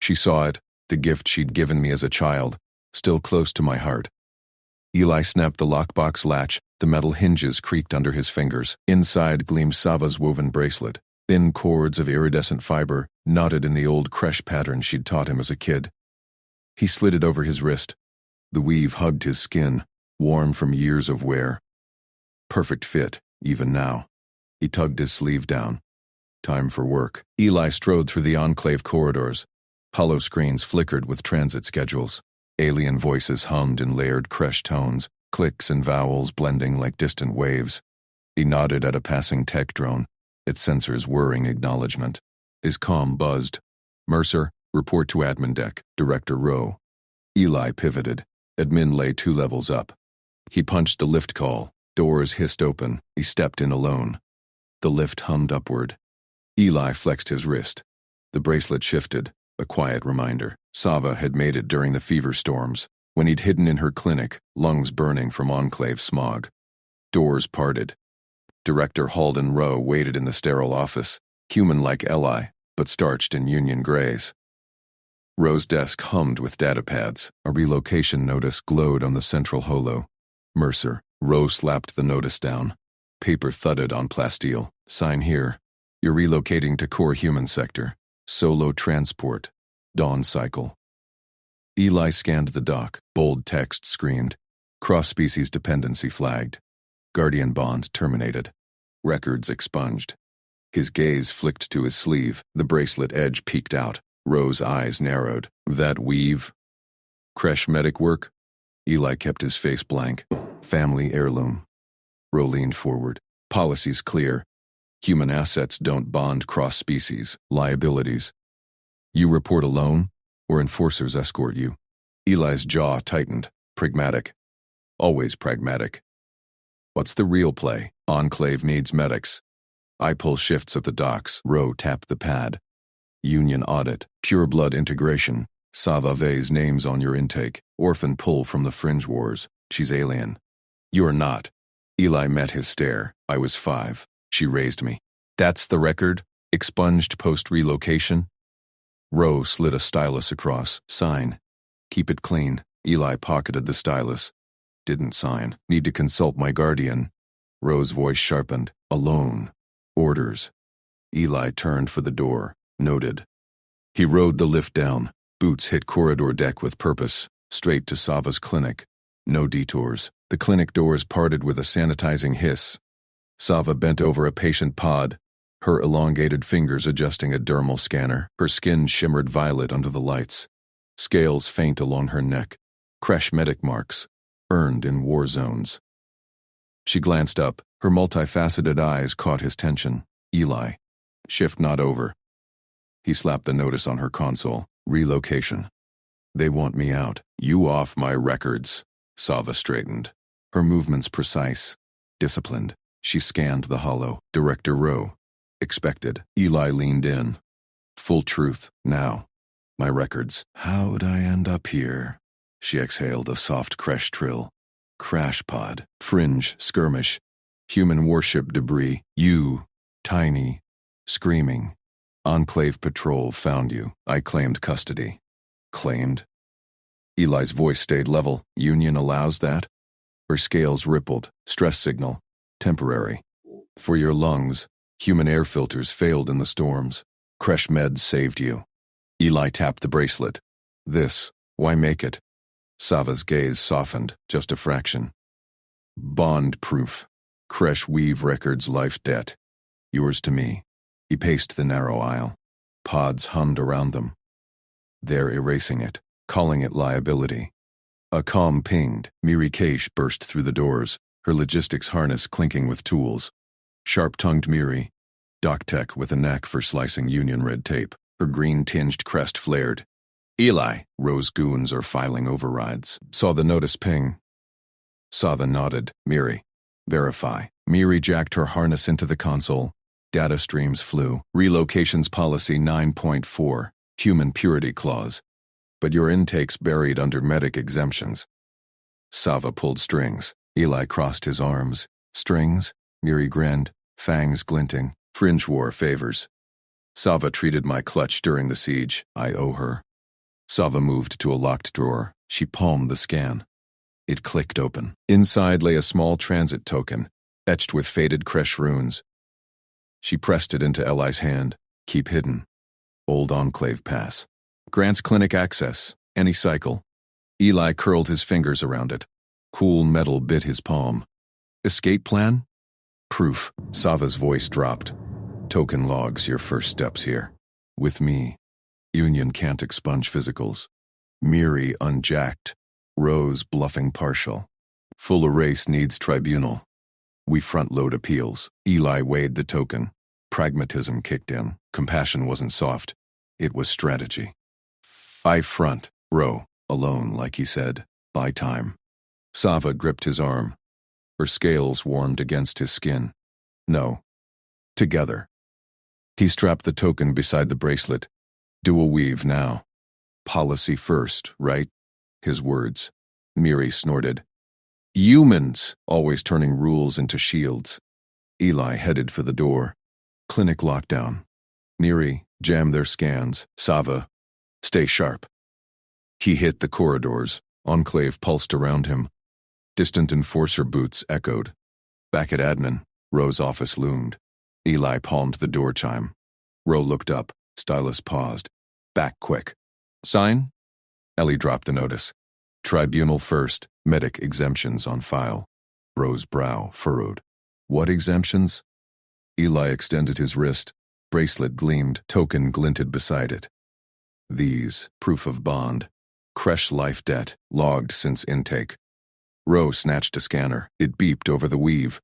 She saw it, the gift she'd given me as a child, still close to my heart. Eli snapped the lockbox latch, the metal hinges creaked under his fingers. Inside gleamed Sava's woven bracelet, thin cords of iridescent fiber, knotted in the old creche pattern she'd taught him as a kid. He slid it over his wrist. The weave hugged his skin, warm from years of wear. Perfect fit, even now. He tugged his sleeve down. Time for work. Eli strode through the enclave corridors. Hollow screens flickered with transit schedules. Alien voices hummed in layered creche tones, clicks and vowels blending like distant waves. He nodded at a passing tech drone, its sensors whirring acknowledgement. His comm buzzed. Mercer, report to admin deck, Director Rowe. Eli pivoted. Admin lay 2 levels up. He punched the lift call. Doors hissed open. He stepped in alone. The lift hummed upward. Eli flexed his wrist. The bracelet shifted, a quiet reminder. Sava had made it during the fever storms, when he'd hidden in her clinic, lungs burning from enclave smog. Doors parted. Director Halden Rowe waited in the sterile office, human like Eli, but starched in union grays. Rowe's desk hummed with datapads. A relocation notice glowed on the central holo. Mercer. Rowe slapped the notice down. Paper thudded on plasteel. Sign here. You're relocating to core human sector. Solo transport. Dawn cycle. Eli scanned the dock. Bold text screamed. Cross-species dependency flagged. Guardian bond terminated. Records expunged. His gaze flicked to his sleeve. The bracelet edge peeked out. Rowe's eyes narrowed. That weave? Creche medic work? Eli kept his face blank. Family heirloom. Rowe leaned forward. Policy's clear. Human assets don't bond cross-species. Liabilities. You report alone, or enforcers escort you? Eli's jaw tightened. Pragmatic. Always pragmatic. What's the real play? Enclave needs medics. I pull shifts at the docks. Rowe tapped the pad. Union audit. Pure blood integration. Sava Vey's name's on your intake. Orphan pull from the fringe wars. She's alien. You're not. Eli met his stare. I was 5. She raised me. That's the record? Expunged post-relocation? Rowe slid a stylus across. Sign. Keep it clean. Eli pocketed the stylus. Didn't sign. Need to consult my guardian. Rowe's voice sharpened. Alone. Orders. Eli turned for the door. Noted. He rode the lift down. Boots hit corridor deck with purpose. Straight to Sava's clinic. No detours. The clinic doors parted with a sanitizing hiss. Sava bent over a patient pod, her elongated fingers adjusting a dermal scanner. Her skin shimmered violet under the lights. Scales faint along her neck. Creche medic marks, earned in war zones. She glanced up. Her multifaceted eyes caught his tension. Eli. Shift not over. He slapped the notice on her console. Relocation. They want me out. You off my records. Sava straightened. Her movements precise. Disciplined. She scanned the holo. Director Rowe. Expected. Eli leaned in. Full truth. Now. My records. How'd I end up here? She exhaled a soft creche trill. Crash pod. Fringe. Skirmish. Human warship debris. You. Tiny. Screaming. Enclave patrol found you. I claimed custody. Claimed? Eli's voice stayed level. Union allows that? Her scales rippled. Stress signal. Temporary. For your lungs, human air filters failed in the storms. Creche meds saved you. Eli tapped the bracelet. This, why make it? Sava's gaze softened, just a fraction. Bond proof. Creche weave records life debt. Yours to me. He paced the narrow aisle. Pods hummed around them. They're erasing it, calling it liability. A comm pinged. Miri Keish burst through the doors, her logistics harness clinking with tools. Sharp-tongued Miri, doc tech with a knack for slicing union red tape. Her green-tinged crest flared. Eli, Rowe's goons are filing overrides. Saw the notice ping. Sava nodded. Miri. Verify. Miri jacked her harness into the console. Data streams flew. Relocations policy 9.4. Human purity clause. But your intake's buried under medic exemptions. Sava pulled strings. Eli crossed his arms. Strings? Miri grinned, fangs glinting. Fringe war favors. Sava treated my clutch during the siege. I owe her. Sava moved to a locked drawer. She palmed the scan. It clicked open. Inside lay a small transit token, etched with faded Kresh runes. She pressed it into Eli's hand. Keep hidden. Old Enclave pass. Grants clinic access. Any cycle. Eli curled his fingers around it. Cool metal bit his palm. Escape plan? Proof. Sava's voice dropped. Token logs your first steps here. With me. Union can't expunge physicals. Miri unjacked. Rose bluffing partial. Full erase needs tribunal. We front-load appeals. Eli weighed the token. Pragmatism kicked in. Compassion wasn't soft. It was strategy. I front. Row. Alone, like he said. Buy time. Sava gripped his arm. Her scales warmed against his skin. No. Together. He strapped the token beside the bracelet. Dual weave now. Policy first, right? His words. Miri snorted. Humans, always turning rules into shields. Eli headed for the door. Clinic lockdown. Miri, jam their scans. Sava, stay sharp. He hit the corridors. Enclave pulsed around him. Distant enforcer boots echoed. Back at admin, Ro's office loomed. Eli palmed the door chime. Ro looked up. Stylus paused. Back quick. Sign? Ellie dropped the notice. Tribunal first. Medic exemptions on file. Ro's brow furrowed. What exemptions? Eli extended his wrist. Bracelet gleamed. Token glinted beside it. These. Proof of bond. Kresh life debt. Logged since intake. Ro snatched a scanner. It beeped over the weave.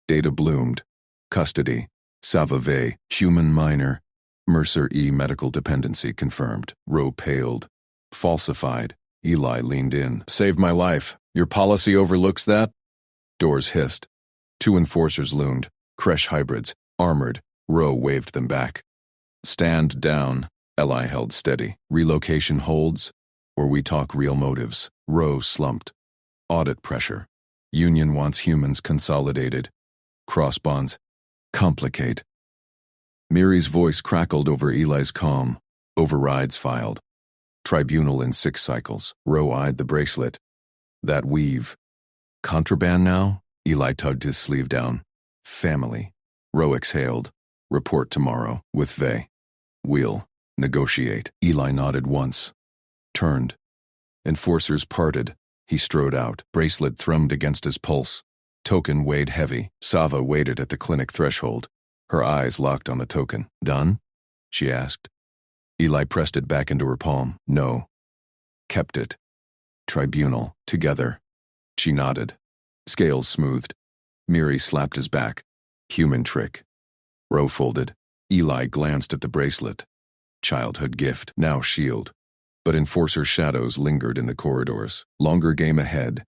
Data bloomed. Custody. Savave. Human minor. Mercer E. Medical dependency confirmed. Ro paled. Falsified. Eli leaned in. Save my life. Your policy overlooks that? Doors hissed. Two enforcers loomed. Kresh hybrids. Armored. Ro waved them back. Stand down. Eli held steady. Relocation holds, or we talk real motives. Ro slumped. Audit pressure. Union wants humans consolidated. Cross bonds. Complicate. Miri's voice crackled over Eli's calm. Overrides filed. Tribunal in 6 cycles. Ro eyed the bracelet. That weave. Contraband now? Eli tugged his sleeve down. Family. Ro exhaled. Report tomorrow. With Vey. We'll negotiate. Eli nodded once. Turned. Enforcers parted. He strode out. Bracelet thrummed against his pulse. Token weighed heavy. Sava waited at the clinic threshold. Her eyes locked on the token. Done? She asked. Eli pressed it back into her palm. No. Kept it. Tribunal. Together. She nodded. Scales smoothed. Miri slapped his back. Human trick. Ro folded. Eli glanced at the bracelet. Childhood gift. Now shield. But enforcer shadows lingered in the corridors. Longer game ahead.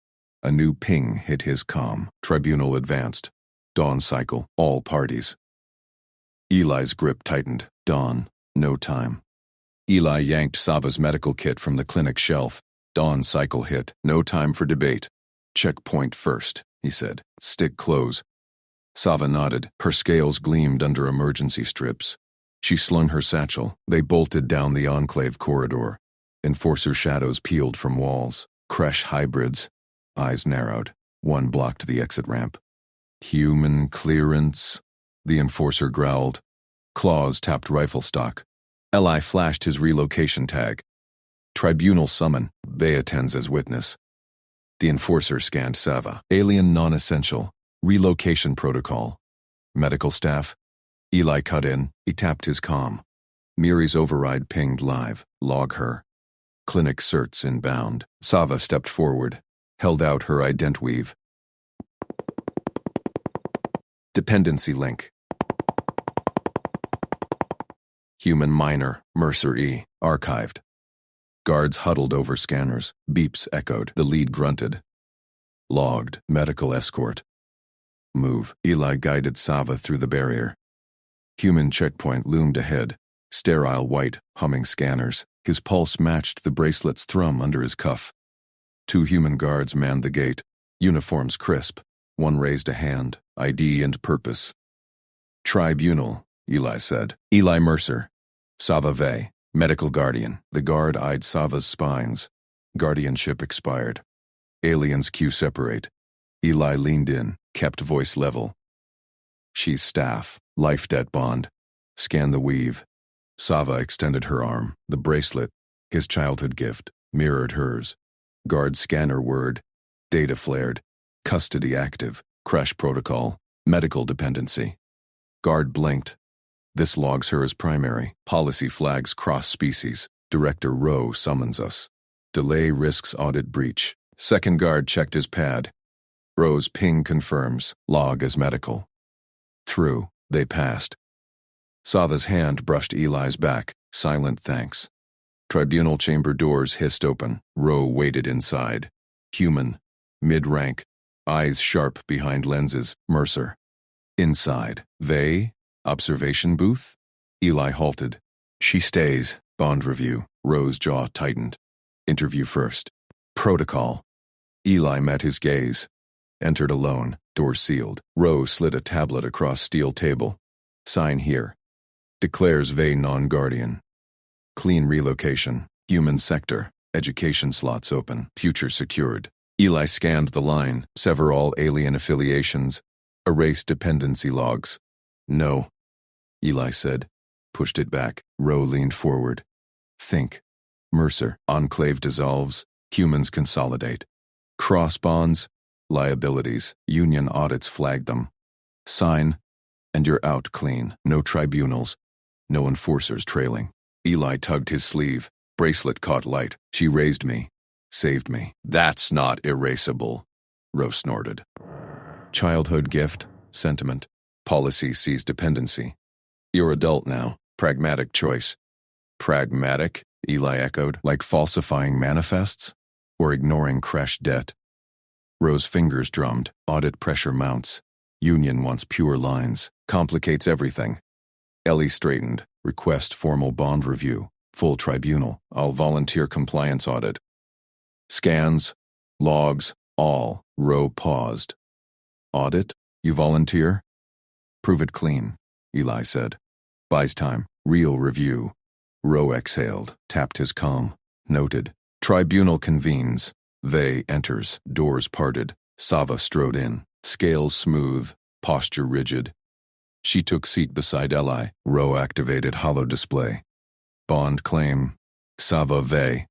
A new ping hit his comm. Tribunal advanced. Dawn cycle. All parties. Eli's grip tightened. Dawn. No time. Eli yanked Sava's medical kit from the clinic shelf. Dawn cycle hit. No time for debate. Checkpoint first, he said. Stick close. Sava nodded. Her scales gleamed under emergency strips. She slung her satchel. They bolted down the Enclave corridor. Enforcer shadows peeled from walls. Kresh hybrids. Eyes narrowed. One blocked the exit ramp. Human clearance, the enforcer growled. Claws tapped rifle stock. Eli flashed his relocation tag. Tribunal summon. Vey attends as witness. The enforcer scanned Sava. Alien non-essential. Relocation protocol. Medical staff. Eli cut in. He tapped his comm. Miri's override pinged live. Log her. Clinic certs inbound. Sava stepped forward. Held out her ident weave. Dependency link. Human minor. Mercer E. Archived. Guards huddled over scanners. Beeps echoed. The lead grunted. Logged. Medical escort. Move. Eli guided Sava through the barrier. Human checkpoint loomed ahead. Sterile white, humming scanners. His pulse matched the bracelet's thrum under his cuff. 2 human guards manned the gate. Uniforms crisp. One raised a hand. ID and purpose. Tribunal, Eli said. Eli Mercer. Sava Vey. Medical Guardian. The guard eyed Sava's spines. Guardianship expired. Aliens Q separate. Eli leaned in, kept voice level. She's staff. Life debt bond. Scan the weave. Sava extended her arm. The bracelet, his childhood gift, mirrored hers. Guard scanner word. Data flared. Custody active. Crash protocol. Medical dependency. Guard blinked. This logs her as primary. Policy flags cross-species. Director Rowe summons us. Delay risks audit breach. Second guard checked his pad. Rowe's ping confirms. Log as medical. Through. They passed. Sava's hand brushed Eli's back. Silent thanks. Tribunal chamber doors hissed open. Rowe waited inside. Human. Mid-rank. Eyes sharp behind lenses. Mercer. Inside. They? Observation booth? Eli halted. She stays. Bond review. Rowe's jaw tightened. Interview first. Protocol. Eli met his gaze. Entered alone. Door sealed. Rowe slid a tablet across steel table. Sign here. Declares Vey non-guardian. Clean relocation. Human sector. Education slots open. Future secured. Eli scanned the line. Sever all alien affiliations. Erase dependency logs. No. Eli said. Pushed it back. Rowe leaned forward. Think. Mercer. Enclave dissolves. Humans consolidate. Cross bonds. Liabilities. Union audits flagged them. Sign. And you're out clean. No tribunals. No enforcers trailing. Eli tugged his sleeve. Bracelet caught light. She raised me. Saved me. That's not erasable. Rowe snorted. Childhood gift. Sentiment. Policy sees dependency. You're adult now. Pragmatic choice. Pragmatic? Eli echoed. Like falsifying manifests? Or ignoring crash debt? Rowe's fingers drummed. Audit pressure mounts. Union wants pure lines. Complicates everything. Ellie straightened. Request formal bond review. Full tribunal. I'll volunteer compliance audit. Scans. Logs. All. Rowe paused. Audit? You volunteer? Prove it clean, Eli said. Buys time. Real review. Rowe exhaled. Tapped his comm. Noted. Tribunal convenes. Vey enters. Doors parted. Sava strode in. Scales smooth. Posture rigid. She took seat beside Eli. Rowe activated holo display. Bond claim. Sava Vey.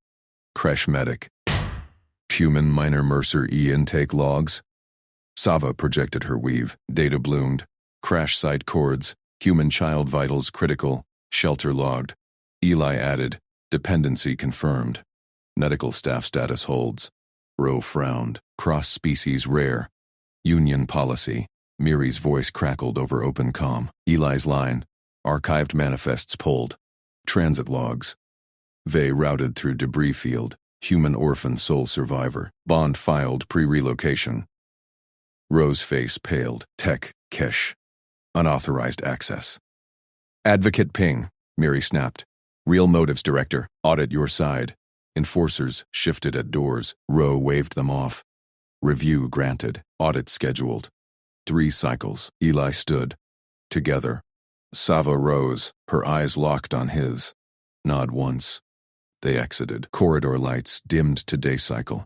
Creche medic. Human minor Mercer E-intake logs. Sava projected her weave. Data bloomed. Crash site cords. Human child vitals critical. Shelter logged. Eli added. Dependency confirmed. Medical staff status holds. Rowe frowned. Cross-species rare. Union policy. Miri's voice crackled over open comm. Eli's line. Archived manifests pulled. Transit logs. Vey routed through debris field. Human orphan sole survivor. Bond filed pre-relocation. Rowe's face paled. Tech. Kesh. Unauthorized access. Advocate ping. Miri snapped. Real motives director. Audit your side. Enforcers shifted at doors. Rowe waved them off. Review granted. Audit scheduled. 3 cycles. Eli stood. Together. Sava rose, her eyes locked on his. Nod once. They exited. Corridor lights dimmed to day cycle.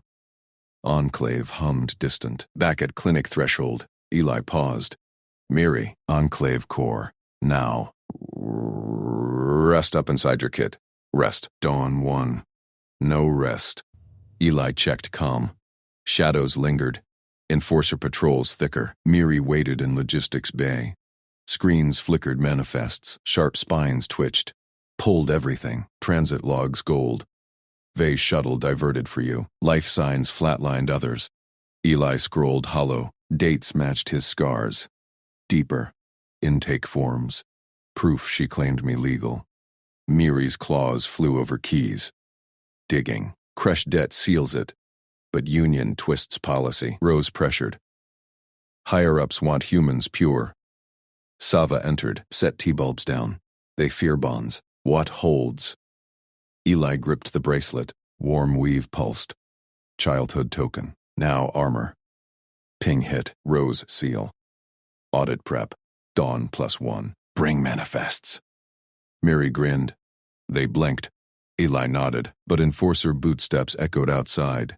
Enclave hummed distant. Back at clinic threshold, Eli paused. Miri, Enclave core. Now. Rest up inside your kit. Rest. Dawn 1. No rest. Eli checked comm. Shadows lingered. Enforcer patrols thicker. Miri waited in logistics bay. Screens flickered manifests. Sharp spines twitched. Pulled everything. Transit logs gold. Vey's shuttle diverted for you. Life signs flatlined others. Eli scrolled hollow. Dates matched his scars. Deeper. Intake forms. Proof she claimed me legal. Miri's claws flew over keys. Digging. Creche debt seals it. But Union twists policy. Rose pressured. Higher-ups want humans pure. Sava entered, set T-bulbs down. They fear bonds. What holds? Eli gripped the bracelet. Warm weave pulsed. Childhood token. Now armor. Ping hit. Rose seal. Audit prep. Dawn +1. Bring manifests. Miri grinned. They blinked. Eli nodded, but enforcer bootsteps echoed outside.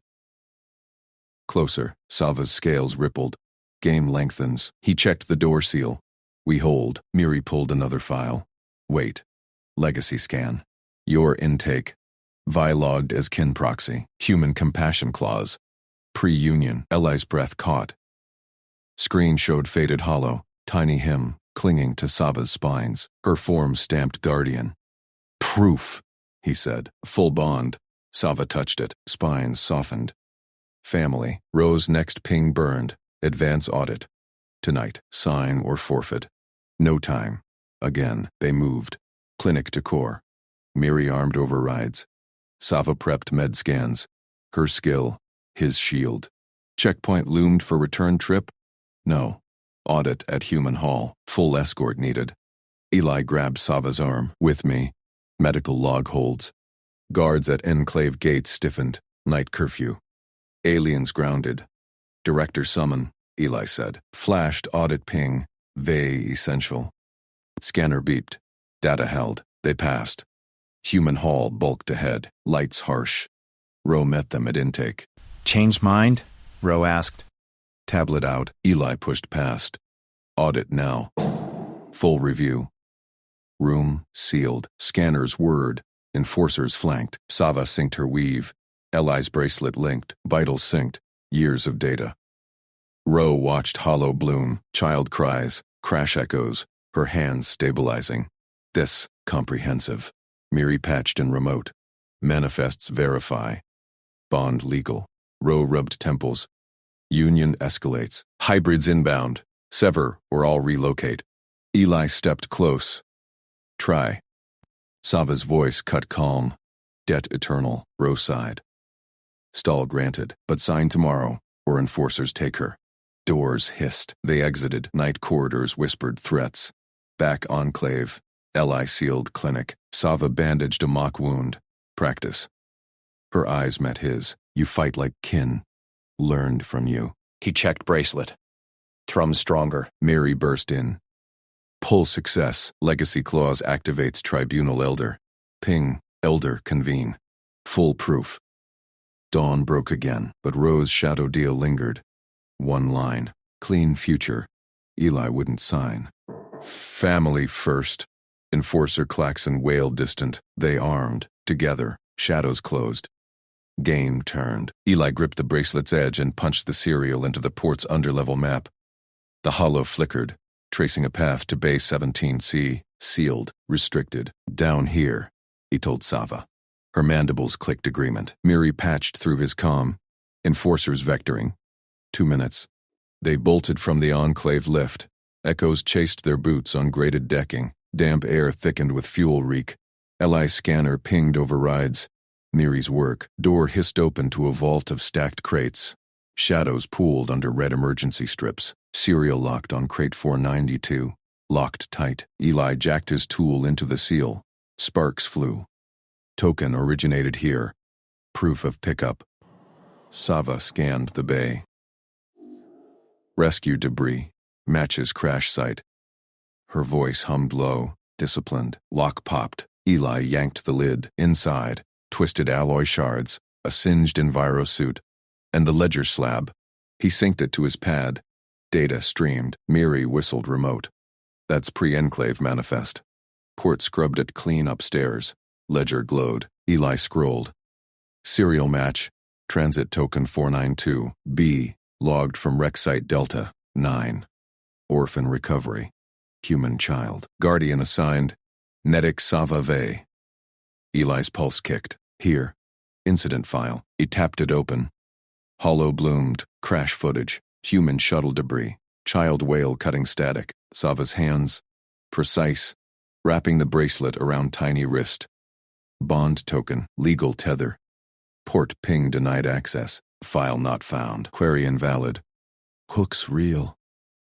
Closer, Sava's scales rippled. Game lengthens. He checked the door seal. We hold. Miri pulled another file. Wait. Legacy scan. Your intake. Vi logged as kin proxy. Human compassion clause. Pre-union. Eli's breath caught. Screen showed faded hollow. Tiny him, clinging to Sava's spines. Her form stamped guardian. Proof, he said. Full bond. Sava touched it. Spines softened. Family. Rose next ping burned. Advance audit. Tonight. Sign or forfeit. No time. Again, they moved. Clinic to core. Miri armed overrides. Sava prepped med scans. Her skill. His shield. Checkpoint loomed for return trip? No. Audit at Human Hall. Full escort needed. Eli grabbed Sava's arm. With me. Medical log holds. Guards at enclave gates stiffened. Night curfew. Aliens grounded. Director summon, Eli said. Flashed audit ping. Vey essential. Scanner beeped. Data held. They passed. Human Hall bulked ahead. Lights harsh. Roe met them at intake. Changed mind? Roe asked. Tablet out. Eli pushed past. Audit now. Full review. Room sealed. Scanners whirred. Enforcers flanked. Sava synced her weave. Eli's bracelet linked. Vitals synced. Years of data. Roe watched hollow bloom. Child cries. Crash echoes. Her hands stabilizing. This, comprehensive. Miri patched in remote. Manifests verify. Bond legal. Roe rubbed temples. Union escalates. Hybrids inbound. Sever or all relocate. Eli stepped close. Try. Sava's voice cut calm. Debt eternal. Roe sighed. Stall granted, but sign tomorrow, or enforcers take her. Doors hissed. They exited. Night corridors whispered threats. Back enclave. Eli sealed clinic. Sava bandaged a mock wound. Practice. Her eyes met his. You fight like kin. Learned from you. He checked bracelet. Thrum stronger. Miri burst in. Pull success. Legacy clause activates tribunal elder. Ping. Elder convene. Full proof. Dawn broke again, but Roe's shadow deal lingered. One line. Clean future. Eli wouldn't sign. Family first. Enforcer Klaxon wailed distant. They armed. Together. Shadows closed. Game turned. Eli gripped the bracelet's edge and punched the serial into the port's underlevel map. The hollow flickered, tracing a path to Bay 17C, sealed, restricted. Down here, he told Sava. Her mandibles clicked agreement. Miri patched through his comm. Enforcers vectoring. 2 minutes. They bolted from the enclave lift. Echoes chased their boots on grated decking. Damp air thickened with fuel reek. Li scanner pinged overrides. Miri's work. Door hissed open to a vault of stacked crates. Shadows pooled under red emergency strips. Serial locked on crate 492. Locked tight. Eli jacked his tool into the seal. Sparks flew. Token originated here. Proof of pickup. Sava scanned the bay. Rescue debris. Matches crash site. Her voice hummed low, disciplined. Lock popped. Eli yanked the lid. Inside, twisted alloy shards, a singed enviro suit, and the ledger slab. He synced it to his pad. Data streamed. Miri whistled remote. That's pre-enclave manifest. Port scrubbed it clean upstairs. Ledger glowed. Eli scrolled. Serial match. Transit token 492. B. Logged from rec site Delta. 9. Orphan recovery. Human child. Guardian assigned. Netic Sava Vey. Eli's pulse kicked. Here. Incident file. He tapped it open. Hollow bloomed. Crash footage. Human shuttle debris. Child whale cutting static. Sava's hands. Precise. Wrapping the bracelet around tiny wrist. Bond token. Legal tether. Port ping denied access. File not found. Query invalid. Hook's real.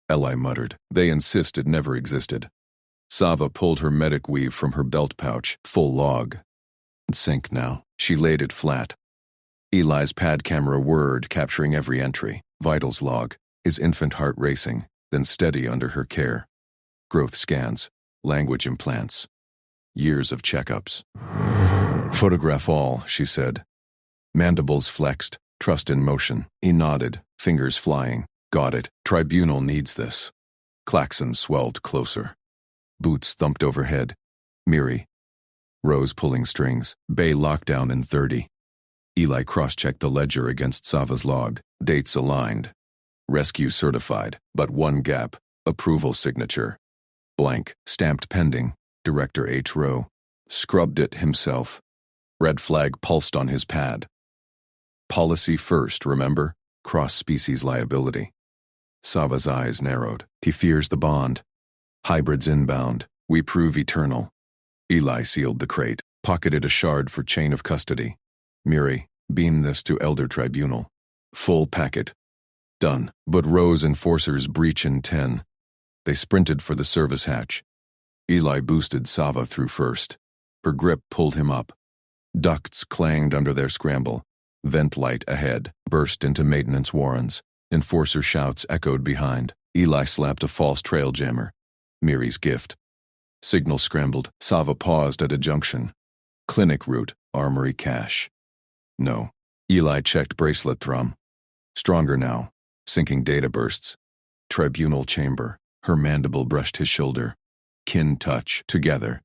Li muttered. They insist it never existed. Sava pulled her medic weave from her belt pouch. Full log. Sync now. She laid it flat. Eli's pad camera whirred, capturing every entry. Vitals log. His infant heart racing, then steady under her care. Growth scans. Language implants. Years of checkups. Photograph all, she said. Mandibles flexed, trust in motion. He nodded, fingers flying. Got it. Tribunal needs this. Klaxons swelled closer. Boots thumped overhead. Miri. Rose pulling strings. Bay lockdown in 30. Eli cross-checked the ledger against Sava's log. Dates aligned. Rescue certified, but one gap. Approval signature. Blank, stamped pending. Director H. Rowe. Scrubbed it himself. Red flag pulsed on his pad. Policy first, remember? Cross-species liability. Sava's eyes narrowed. He fears the bond. Hybrids inbound. We prove eternal. Eli sealed the crate, pocketed a shard for chain of custody. Miri, beam this to Elder Tribunal. Full packet. Done. But Rose enforcers breach in 10. They sprinted for the service hatch. Eli boosted Sava through first. Her grip pulled him up. Ducts clanged under their scramble. Vent light ahead burst into maintenance warrens. Enforcer shouts echoed behind. Eli slapped a false trail jammer. Miri's gift. Signal scrambled. Sava paused at a junction. Clinic route, armory cache. No. Eli checked bracelet thrum. Stronger now. Syncing data bursts. Tribunal chamber. Her mandible brushed his shoulder. Kin touch. Together.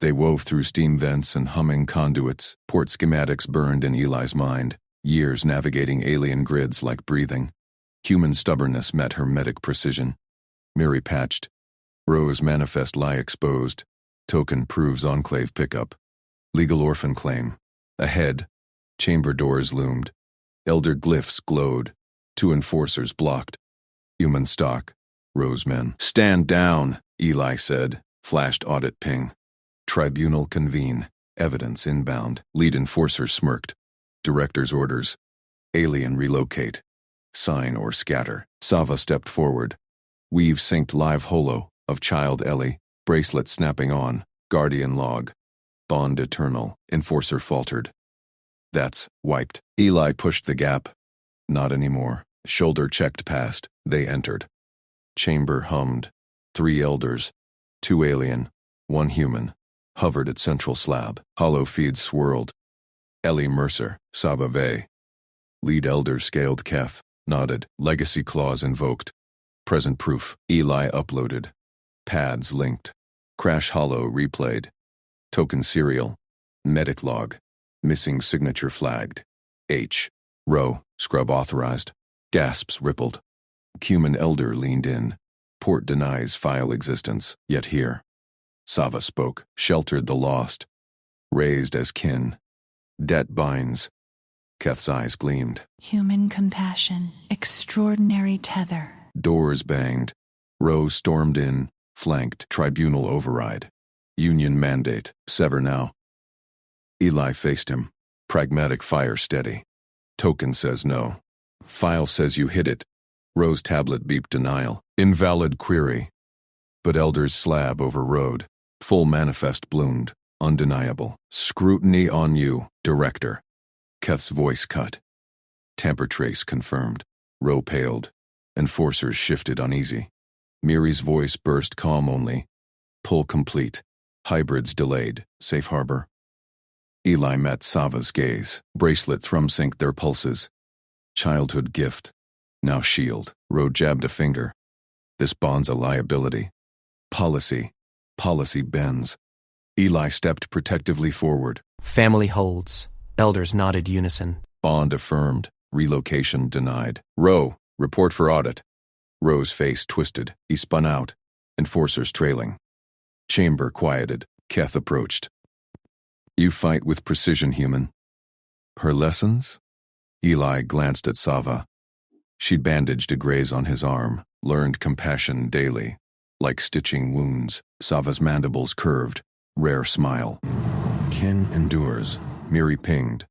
They wove through steam vents and humming conduits. Port schematics burned in Eli's mind. Years navigating alien grids like breathing. Human stubbornness met hermetic precision. Miri patched. Rose manifest lie exposed. Token proves enclave pickup. Legal orphan claim. Ahead. Chamber doors loomed. Elder glyphs glowed. 2 enforcers blocked. Human stock. Rose men. Stand down, Eli said. Flashed audit ping. Tribunal convene. Evidence inbound. Lead enforcer smirked. Director's orders. Alien relocate. Sign or scatter. Sava stepped forward. Weave synced live holo of child Ellie. Bracelet snapping on. Guardian log. Bond eternal. Enforcer faltered. That's wiped. Eli pushed the gap. Not anymore. Shoulder checked past. They entered. Chamber hummed. 3 elders. 2 alien. 1 human. Hovered at central slab. Hollow feeds swirled. Ellie Mercer. Saba Vey. Lead elder scaled Kef. Nodded. Legacy clause invoked. Present proof. Eli uploaded. Pads linked. Crash hollow replayed. Token serial. Medic log. Missing signature flagged. H. Row. Scrub authorized. Gasps rippled. Cuman elder leaned in. Port denies file existence, yet here. Sava spoke, sheltered the lost. Raised as kin. Debt binds. Keth's eyes gleamed. Human compassion, extraordinary tether. Doors banged. Row stormed in, flanked. Tribunal override. Union mandate. Sever now. Eli faced him. Pragmatic fire steady. Token says no. File says you hit it. Row's tablet beeped denial. Invalid query. But Elder's slab overrode. Full manifest bloomed. Undeniable. Scrutiny on you, director. Keth's voice cut. Tamper trace confirmed. Row paled. Enforcers shifted uneasy. Miri's voice burst calm only. Pull complete. Hybrids delayed. Safe harbor. Eli met Sava's gaze. Bracelet thrum synced their pulses. Childhood gift. Now shield. Row jabbed a finger. This bond's a liability. Policy. Policy bends. Eli stepped protectively forward. Family holds. Elders nodded unison. Bond affirmed. Relocation denied. Row, report for audit. Row's face twisted. He spun out. Enforcers trailing. Chamber quieted. Keth approached. You fight with precision, human. Her lessons? Eli glanced at Sava. She'd bandaged a graze on his arm, learned compassion daily. Like stitching wounds, Sava's mandibles curved. Rare smile. Kin endures. Miri pinged.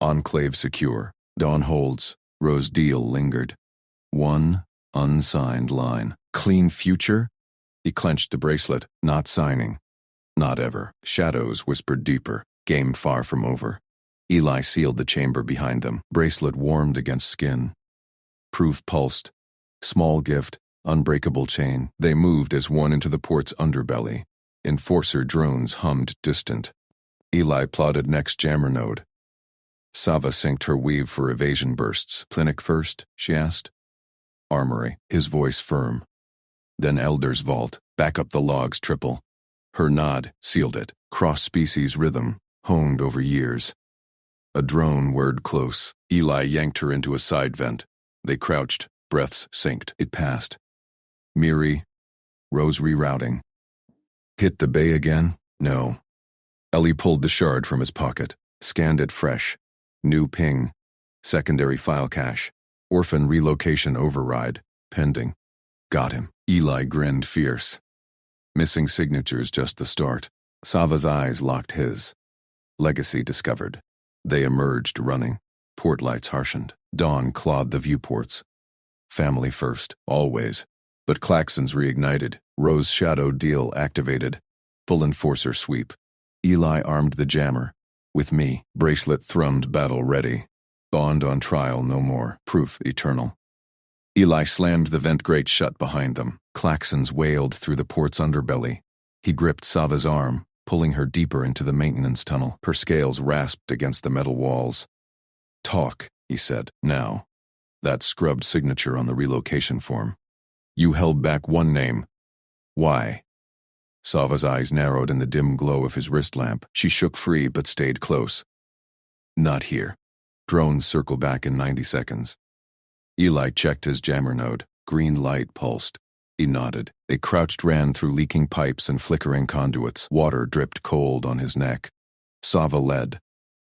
Enclave secure. Dawn holds. Rose deal lingered. One unsigned line. Clean future? He clenched the bracelet. Not signing. Not ever. Shadows whispered deeper. Game far from over. Eli sealed the chamber behind them. Bracelet warmed against skin. Proof pulsed. Small gift. Unbreakable chain. They moved as one into the port's underbelly. Enforcer drones hummed distant. Eli plotted next jammer node. Sava synced her weave for evasion bursts. Clinic first, she asked. Armory, his voice firm. Then Elder's vault, back up the logs triple. Her nod sealed it. Cross-species rhythm, honed over years. A drone whirred close. Eli yanked her into a side vent. They crouched, breaths synced. It passed. Miri, Rose rerouting. Hit the bay again? No. Ellie pulled the shard from his pocket, scanned it fresh. New ping. Secondary file cache. Orphan relocation override. Pending. Got him. Eli grinned fierce. Missing signatures just the start. Sava's eyes locked his. Legacy discovered. They emerged running. Port lights harshened. Dawn clawed the viewports. Family first, always. But klaxons reignited. Rose shadow deal activated. Full enforcer sweep. Eli armed the jammer. With me, bracelet thrummed battle ready. Bond on trial no more. Proof eternal. Eli slammed the vent grate shut behind them. Klaxons wailed through the port's underbelly. He gripped Sava's arm, pulling her deeper into the maintenance tunnel. Her scales rasped against the metal walls. Talk, he said, now. That scrubbed signature on the relocation form. You held back one name. Why? Sava's eyes narrowed in the dim glow of his wrist lamp. She shook free but stayed close. Not here. Drones circle back in 90 seconds. Eli checked his jammer node. Green light pulsed. He nodded. They crouched ran through leaking pipes and flickering conduits. Water dripped cold on his neck. Sava led,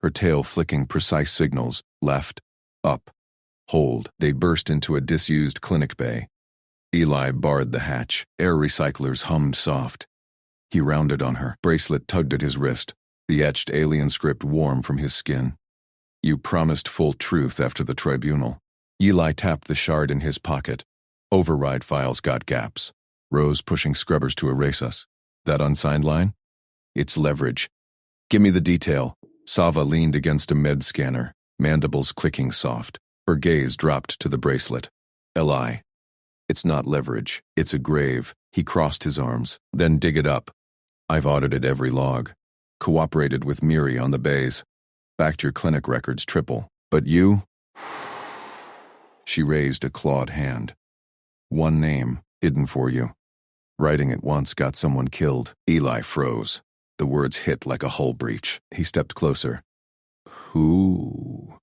her tail flicking precise signals. Left, up, hold. They burst into a disused clinic bay. Eli barred the hatch. Air recyclers hummed soft. He rounded on her. Bracelet tugged at his wrist, the etched alien script warm from his skin. You promised full truth after the tribunal. Eli tapped the shard in his pocket. Override files got gaps. Rose pushing scrubbers to erase us. That unsigned line? It's leverage. Give me the detail. Sava leaned against a med scanner, mandibles clicking soft. Her gaze dropped to the bracelet. Eli. It's not leverage. It's a grave. He crossed his arms. Then dig it up. I've audited every log. Cooperated with Miri on the bays. Backed your clinic records triple. But you? She raised a clawed hand. One name, hidden for you. Writing it once got someone killed. Eli froze. The words hit like a hull breach. He stepped closer. Who?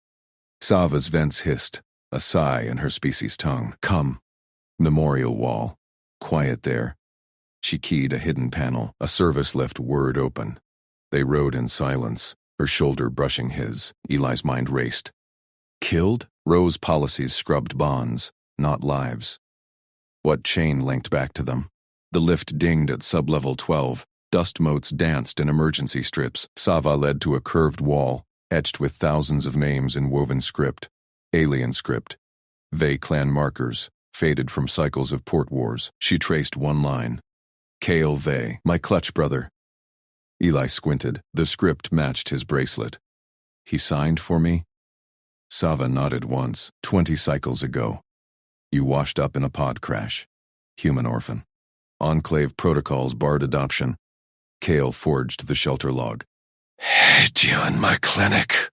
Sava's vents hissed, a sigh in her species tongue. Come. Memorial wall. Quiet there. She keyed a hidden panel, a service lift word open. They rode in silence, her shoulder brushing his. Eli's mind raced. Killed? Rose policies scrubbed bonds, not lives. What chain linked back to them? The lift dinged at sublevel 12. Dust motes danced in emergency strips. Sava led to a curved wall, etched with thousands of names in woven script. Alien script. Vey clan markers, faded from cycles of port wars. She traced one line. Kale Vey, my clutch brother. Eli squinted. The script matched his bracelet. He signed for me? Sava nodded once. 20 cycles ago. You washed up in a pod crash. Human orphan. Enclave protocols barred adoption. Kale forged the shelter log. Hate you in my clinic.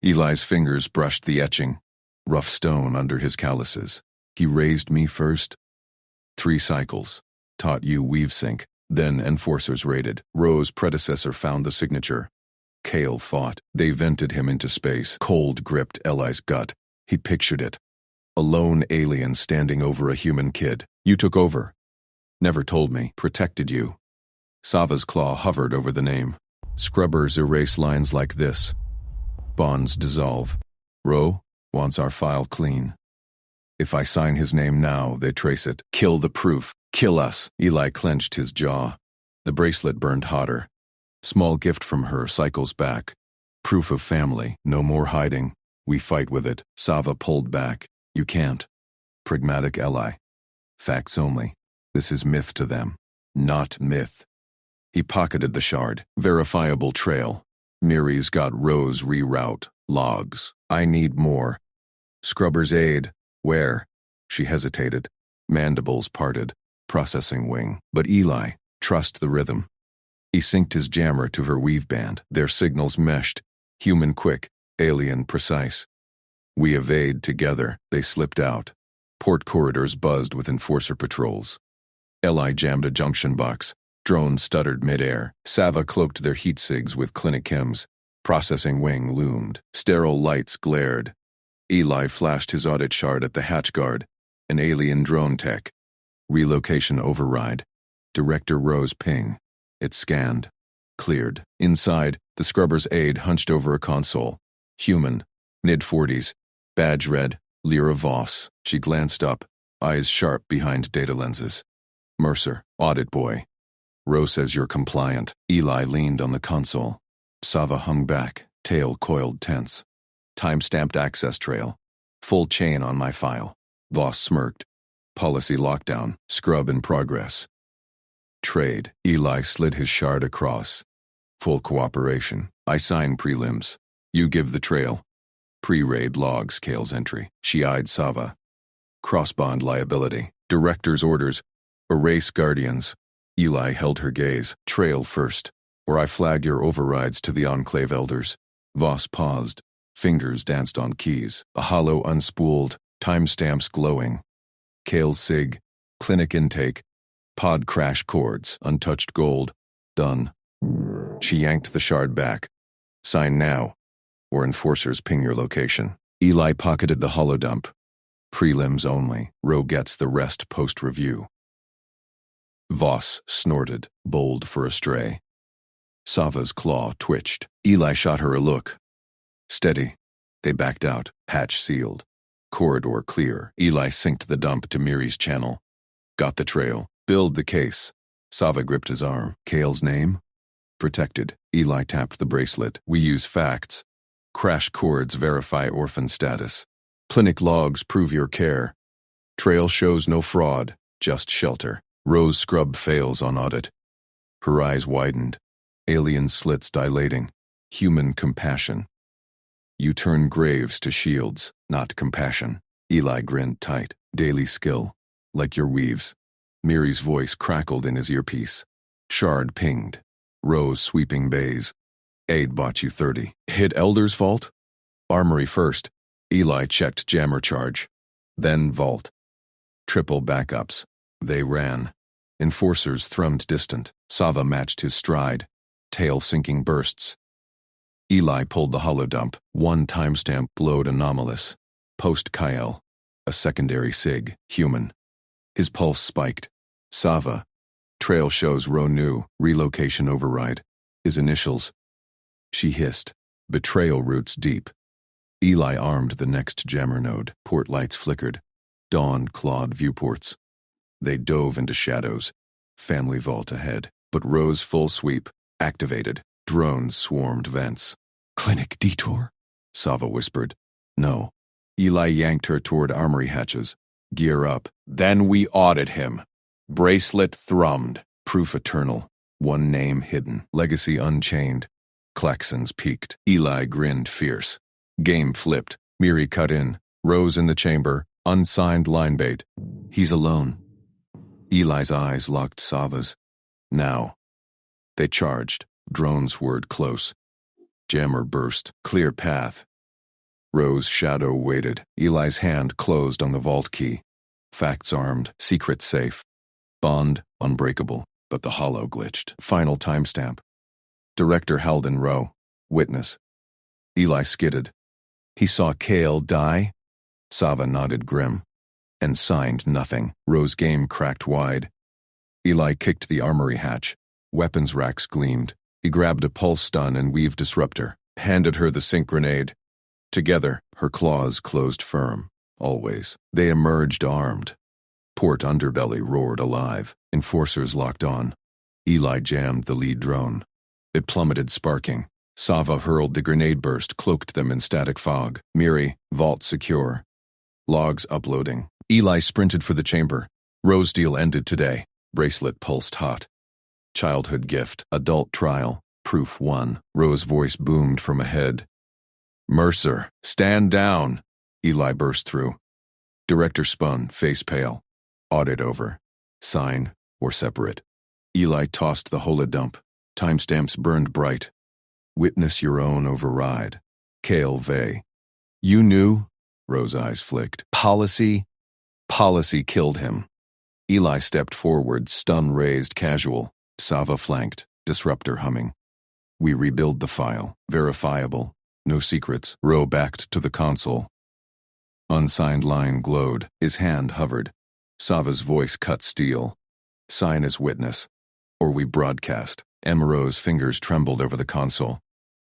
Eli's fingers brushed the etching. Rough stone under his calluses. He raised me first. 3 cycles. Taught you weave sync. Then enforcers raided. Rose's predecessor found the signature. Kale fought. They vented him into space. Cold gripped Eli's gut. He pictured it. A lone alien standing over a human kid. You took over. Never told me. Protected you. Sava's claw hovered over the name. Scrubbers erase lines like this. Bonds dissolve. Ro wants our file clean. If I sign his name now, they trace it. Kill the proof. Kill us. Eli clenched his jaw. The bracelet burned hotter. Small gift from her cycles back. Proof of family. No more hiding. We fight with it. Sava pulled back. You can't. Pragmatic Eli. Facts only. This is myth to them. Not myth. He pocketed the shard. Verifiable trail. Miri's got Rose reroute. Logs. I need more. Scrubber's aid. Where? She hesitated. Mandibles parted. Processing wing. But Eli, trust the rhythm. He synced his jammer to her weave band. Their signals meshed, human quick, alien precise. We evade together. They slipped out. Port corridors buzzed with enforcer patrols. Li jammed a junction box. Drones stuttered midair. Sava cloaked their heat sigs with clinic chems. Processing wing loomed. Sterile lights glared. Eli flashed his audit shard at the hatch guard. An alien drone tech. Relocation override. Director Rose ping. It scanned. Cleared. Inside, the scrubber's aide hunched over a console. Human. Mid-40s. Badge red. Lyra Voss. She glanced up, eyes sharp behind data lenses. Mercer. Audit boy. Rose says you're compliant. Eli leaned on the console. Sava hung back, tail coiled tense. Time-stamped access trail. Full chain on my file. Voss smirked. Policy lockdown. Scrub in progress. Trade. Eli slid his shard across. Full cooperation. I sign prelims. You give the trail. Pre-raid logs Kale's entry. She eyed Sava. Cross-bond liability. Director's orders. Erase guardians. Eli held her gaze. Trail first, or I flag your overrides to the Enclave elders. Voss paused. Fingers danced on keys. A hollow unspooled. Timestamps glowing. Kale's sig. Clinic intake. Pod crash cords. Untouched gold. Done. She yanked the shard back. Sign now, or enforcers ping your location. Eli pocketed the holodump. Prelims only. Roe gets the rest post-review. Voss snorted, bold for a stray. Sava's claw twitched. Eli shot her a look. Steady. They backed out, hatch sealed. Corridor clear. Eli synced the dump to Miri's channel. Got the trail. Build the case. Sava gripped his arm. Kale's name? Protected. Eli tapped the bracelet. We use facts. Crash cords verify orphan status. Clinic logs prove your care. Trail shows no fraud, just shelter. Rose scrub fails on audit. Her eyes widened. Alien slits dilating. Human compassion. You turn graves to shields, not compassion. Eli grinned tight. Daily skill. Like your weaves. Miri's voice crackled in his earpiece. Shard pinged. Rose sweeping bays. Aid bought you 30. Hit Elder's vault? Armory first. Eli checked jammer charge. Then vault. Triple backups. They ran. Enforcers thrummed distant. Sava matched his stride. Tail sinking bursts. Eli pulled the holodump. One timestamp glowed anomalous. Post-Kyle. A secondary sig. Human. His pulse spiked. Sava. Trail shows Roe knew. Relocation override. His initials. She hissed. Betrayal roots deep. Eli armed the next jammer node. Port lights flickered. Dawn clawed viewports. They dove into shadows. Family vault ahead. But Roe's full sweep. Activated. Drones swarmed vents. Clinic detour? Sava whispered. No. Eli yanked her toward armory hatches. Gear up. Then we audit him. Bracelet thrummed. Proof eternal. One name hidden. Legacy unchained. Klaxons peaked. Eli grinned fierce. Game flipped. Miri cut in. Rose in the chamber. Unsigned line bait. He's alone. Eli's eyes locked Sava's. Now. They charged. Drones whirred close. Jammer burst. Clear path. Rose's shadow waited. Eli's hand closed on the vault key. Facts armed. Secret safe. Bond unbreakable. But the hollow glitched. Final timestamp. Director Halden Rowe. Witness. Eli skidded. He saw Kale die? Sava nodded grim. And signed nothing. Rowe's game cracked wide. Eli kicked the armory hatch. Weapons racks gleamed. He grabbed a pulse stun and weave disruptor. Handed her the sync grenade. Together, her claws closed firm. Always. They emerged armed. Port underbelly roared alive. Enforcers locked on. Eli jammed the lead drone. It plummeted sparking. Sava hurled the grenade burst, cloaked them in static fog. Miri, vault secure. Logs uploading. Eli sprinted for the chamber. Rose deal ended today. Bracelet pulsed hot. Childhood gift. Adult trial. Proof 1. Rose's voice boomed from ahead. Mercer, stand down. Eli burst through. Director spun, face pale. Audit over. Sign or separate. Eli tossed the holodump. Timestamps burned bright. Witness your own override. Kale Vey. You knew? Ro's eyes flicked. Policy killed him. Eli stepped forward, stun raised, casual. Sava flanked, disruptor humming. We rebuild the file. Verifiable. No secrets. Ro backed to the console. Unsigned line glowed. His hand hovered. Sava's voice cut steel. Sign as witness. Or we broadcast. Ro's fingers trembled over the console.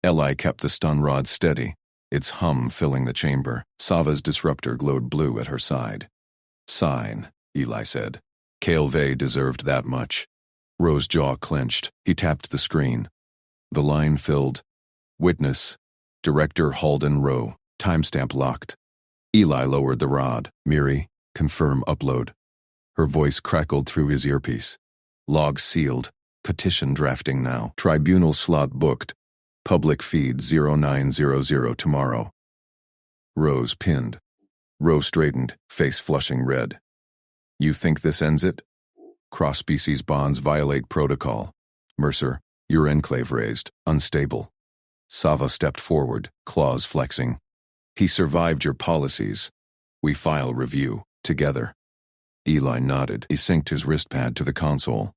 Eli kept the stun rod steady, its hum filling the chamber. Sava's disruptor glowed blue at her side. Sign, Eli said. Kale Vey deserved that much. Ro's jaw clenched. He tapped the screen. The line filled. Witness. Director Halden Ro. Timestamp locked. Eli lowered the rod. Miri, confirm upload. Her voice crackled through his earpiece. Log sealed. Petition drafting now. Tribunal slot booked. Public feed 0900 tomorrow. Rose pinned. Ro straightened, face flushing red. You think this ends it? Cross-species bonds violate protocol. Mercer, your enclave raised, unstable. Sava stepped forward, claws flexing. He survived your policies. We file review, together. Eli nodded. He synced his wristpad to the console.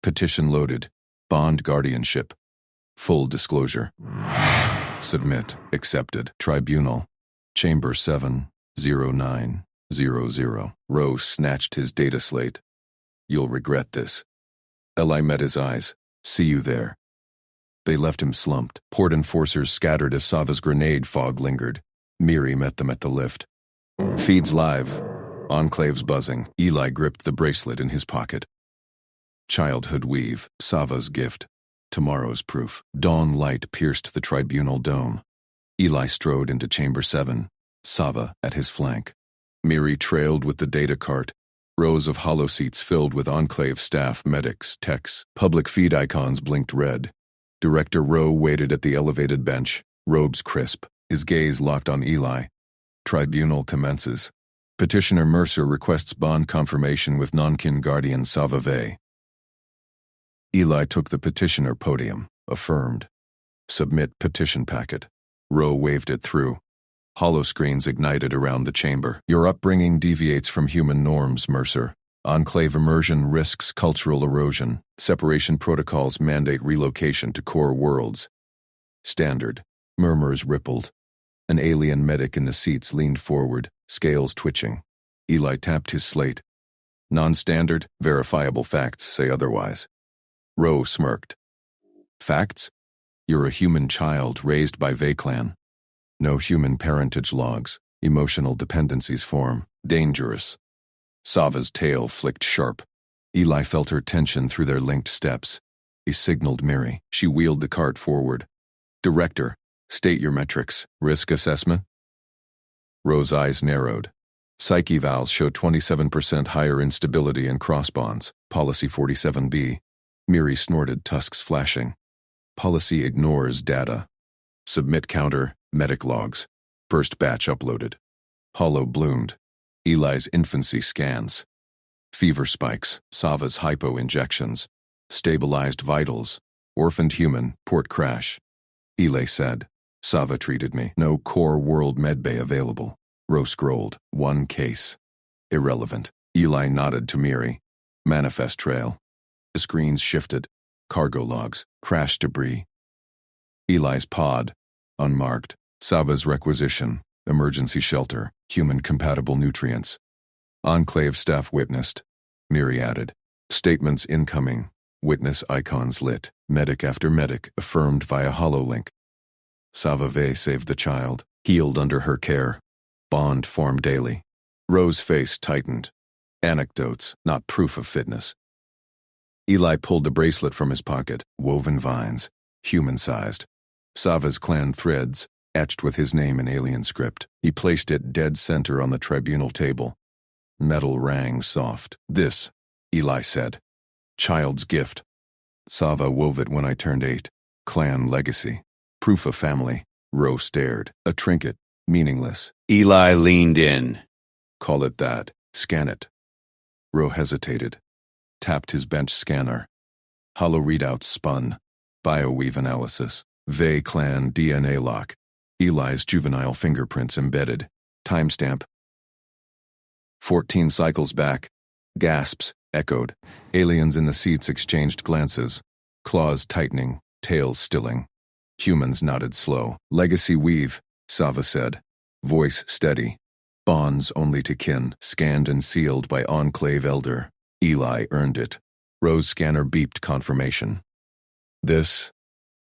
Petition loaded. Bond guardianship. Full disclosure. Submit. Accepted. Tribunal. Chamber 70900. Ro snatched his data slate. You'll regret this. Eli met his eyes. See you there. They left him slumped. Port enforcers scattered as Sava's grenade fog lingered. Miri met them at the lift. Feeds live. Enclaves buzzing. Eli gripped the bracelet in his pocket. Childhood weave. Sava's gift. Tomorrow's proof. Dawn light pierced the tribunal dome. Eli strode into Chamber 7, Sava at his flank. Miri trailed with the data cart. Rows of holoseats filled with Enclave staff, medics, techs. Public feed icons blinked red. Director Ro waited at the elevated bench, robes crisp, his gaze locked on Eli. Tribunal commences. Petitioner Mercer requests bond confirmation with non-kin guardian Sava Vey. Eli took the petitioner podium, affirmed. Submit petition packet. Ro waved it through. Holoscreens ignited around the chamber. Your upbringing deviates from human norms, Mercer. Enclave immersion risks cultural erosion. Separation protocols mandate relocation to core worlds. Standard. Murmurs rippled. An alien medic in the seats leaned forward, scales twitching. Eli tapped his slate. Non-standard, verifiable facts say otherwise. Ro smirked. Facts? You're a human child raised by Vey-clan. No human parentage logs. Emotional dependencies form. Dangerous. Sava's tail flicked sharp. Eli felt her tension through their linked steps. He signaled Miri. She wheeled the cart forward. Director, state your metrics. Risk assessment? Ro's eyes narrowed. Psyche vals showed 27% higher instability in crossbonds. Policy 47B. Miri snorted, tusks flashing. Policy ignores data. Submit counter, medic logs. First batch uploaded. Holo bloomed. Eli's infancy scans. Fever spikes, Sava's hypo injections. Stabilized vitals. Orphaned human, port crash. Eli said. Sava treated me. No core world medbay available. Ro scrolled. One case. Irrelevant. Eli nodded to Miri. Manifest trail. The screens shifted. Cargo logs. Crash debris. Eli's pod. Unmarked. Sava's requisition. Emergency shelter. Human-compatible nutrients. Enclave staff witnessed. Miri added. Statements incoming. Witness icons lit. Medic after medic affirmed via hololink. Sava Vey saved the child. Healed under her care. Bond formed daily. Ro's face tightened. Anecdotes, not proof of fitness. Eli pulled the bracelet from his pocket. Woven vines. Human-sized. Sava's clan threads, etched with his name in alien script. He placed it dead center on the tribunal table. Metal rang soft. This, Eli said. Child's gift. Sava wove it when I turned 8. Clan legacy. Proof of family. Ro stared. A trinket. Meaningless. Eli leaned in. Call it that. Scan it. Ro hesitated. Tapped his bench scanner. Holo readouts spun. Bioweave analysis. Vey clan DNA lock. Eli's juvenile fingerprints embedded. Timestamp. 14 cycles back. Gasps echoed. Aliens in the seats exchanged glances. Claws tightening, tails stilling. Humans nodded slow. Legacy weave, Sava said. Voice steady. Bonds only to kin, scanned and sealed by Enclave Elder. Eli earned it. Rose scanner beeped confirmation. This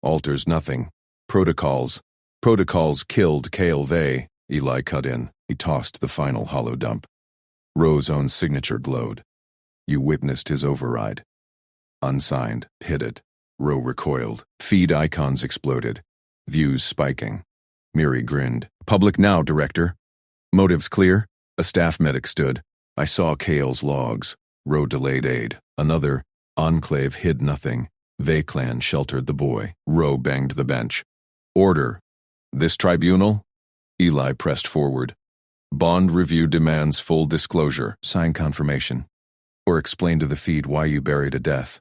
alters nothing. Protocols killed Kale Vey. Eli cut in. He tossed the final hollow dump. Rose's own signature glowed. You witnessed his override. Unsigned. Hit it. Roe recoiled. Feed icons exploded. Views spiking. Miri grinned. Public now, Director. Motives clear? A staff medic stood. I saw Kale's logs. Roe delayed aid. Another. Enclave hid nothing. Vey clan sheltered the boy. Roe banged the bench. Order. This tribunal? Eli pressed forward. Bond review demands full disclosure. Sign confirmation. Or explain to the feed why you buried a death.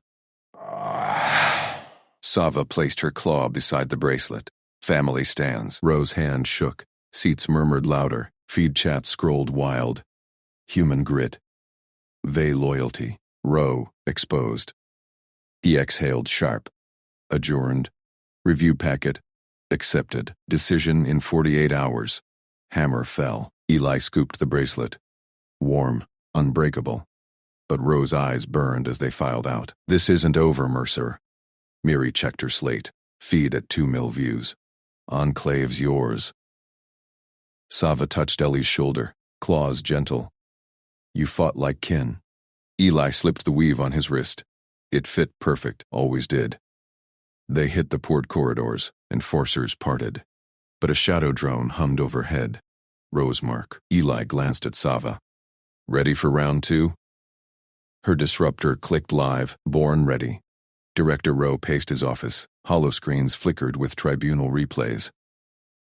Sava placed her claw beside the bracelet. Family stands. Roe's hand shook. Seats murmured louder. Feed chat scrolled wild. Human grit. Vey loyalty. Roe exposed. He exhaled sharp. Adjourned. Review packet. Accepted. Decision in 48 hours. Hammer fell. Eli scooped the bracelet. Warm. Unbreakable. But Roe's eyes burned as they filed out. This isn't over, Mercer. Miri checked her slate. Feed at 2 mil views. Enclave's yours. Sava touched Ellie's shoulder. Claws gentle. You fought like kin. Eli slipped the weave on his wrist. It fit perfect, always did. They hit the port corridors. Enforcers parted. But a shadow drone hummed overhead. Rosemark. Eli glanced at Sava. Ready for round 2? Her disruptor clicked live, born ready. Director Roe paced his office. Holoscreens flickered with tribunal replays.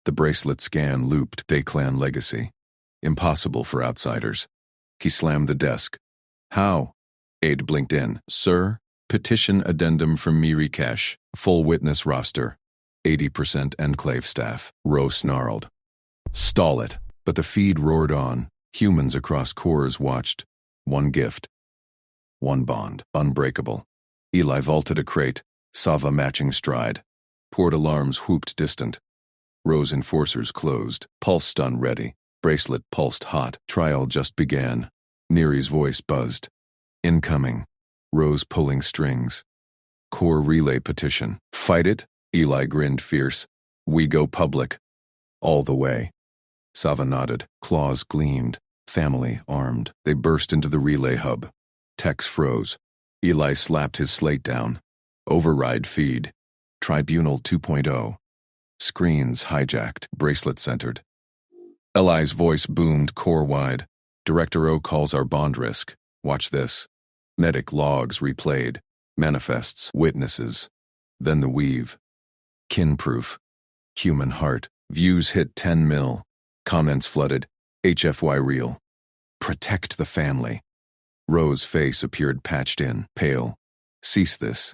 The bracelet scan looped Vey clan legacy. Impossible for outsiders. He slammed the desk. How? Aide blinked in. Sir, petition addendum from Miri Kesh. Full witness roster. 80% Enclave staff. Roe snarled. Stall it. But the feed roared on. Humans across cores watched. One gift. One bond. Unbreakable. Eli vaulted a crate. Sava matching stride. Port alarms whooped distant. Roe's enforcers closed. Pulse stun ready. Bracelet pulsed hot. Trial just began. Neri's voice buzzed. Incoming. Roe's pulling strings. Core relay petition. Fight it? Eli grinned fierce. We go public. All the way. Sava nodded. Claws gleamed. Family armed. They burst into the relay hub. Techs froze. Eli slapped his slate down. Override feed. Tribunal 2.0. Screens hijacked. Bracelet centered. Eli's voice boomed core-wide. Director O calls our bond risk. Watch this. Medic logs replayed. Manifests. Witnesses. Then the weave. Kin-proof. Human heart. Views hit 10 mil. Comments flooded. HFY real. Protect the family. Roe's face appeared patched in, pale. Cease this.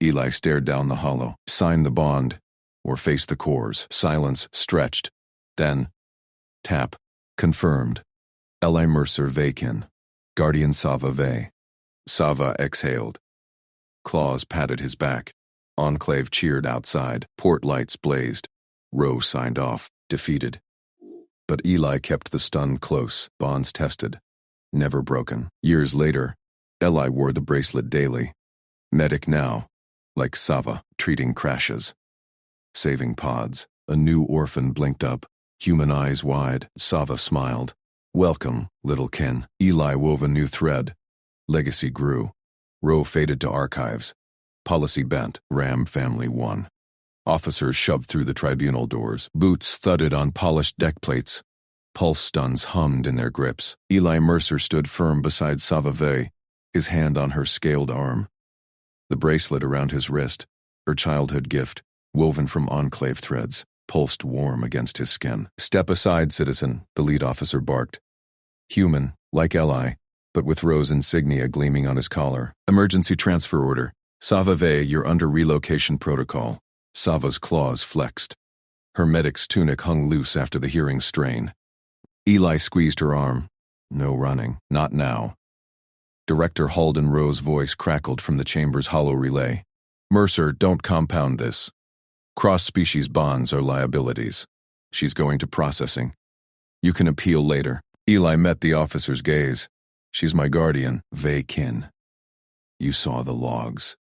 Eli stared down the hollow. Sign the bond, or face the cores. Silence stretched. Then, tap. Confirmed. Eli Mercer Veykin. Guardian Sava Vey. Sava exhaled. Claws patted his back. Enclave cheered outside. Port lights blazed. Roe signed off, defeated. But Eli kept the stun close. Bonds tested. Never broken. Years later, Eli wore the bracelet daily. Medic now, like Sava, treating crashes. Saving pods. A new orphan blinked up. Human eyes wide. Sava smiled. Welcome, little kin. Eli wove a new thread. Legacy grew. Roe faded to archives. Policy bent. Ram family won. Officers shoved through the tribunal doors. Boots thudded on polished deck plates. Pulse stuns hummed in their grips. Eli Mercer stood firm beside Sava Vey, his hand on her scaled arm. The bracelet around his wrist, her childhood gift, woven from enclave threads, pulsed warm against his skin. Step aside, citizen, the lead officer barked. Human, like Eli, but with Roe's insignia gleaming on his collar. Emergency transfer order. Sava Ve, you're under relocation protocol. Sava's claws flexed. Her medic's tunic hung loose after the hearing strain. Eli squeezed her arm. No running. Not now. Director Halden Rowe's voice crackled from the chamber's hollow relay. Mercer, don't compound this. Cross-species bonds are liabilities. She's going to processing. You can appeal later. Eli met the officer's gaze. She's my guardian, Vei Kin. You saw the logs.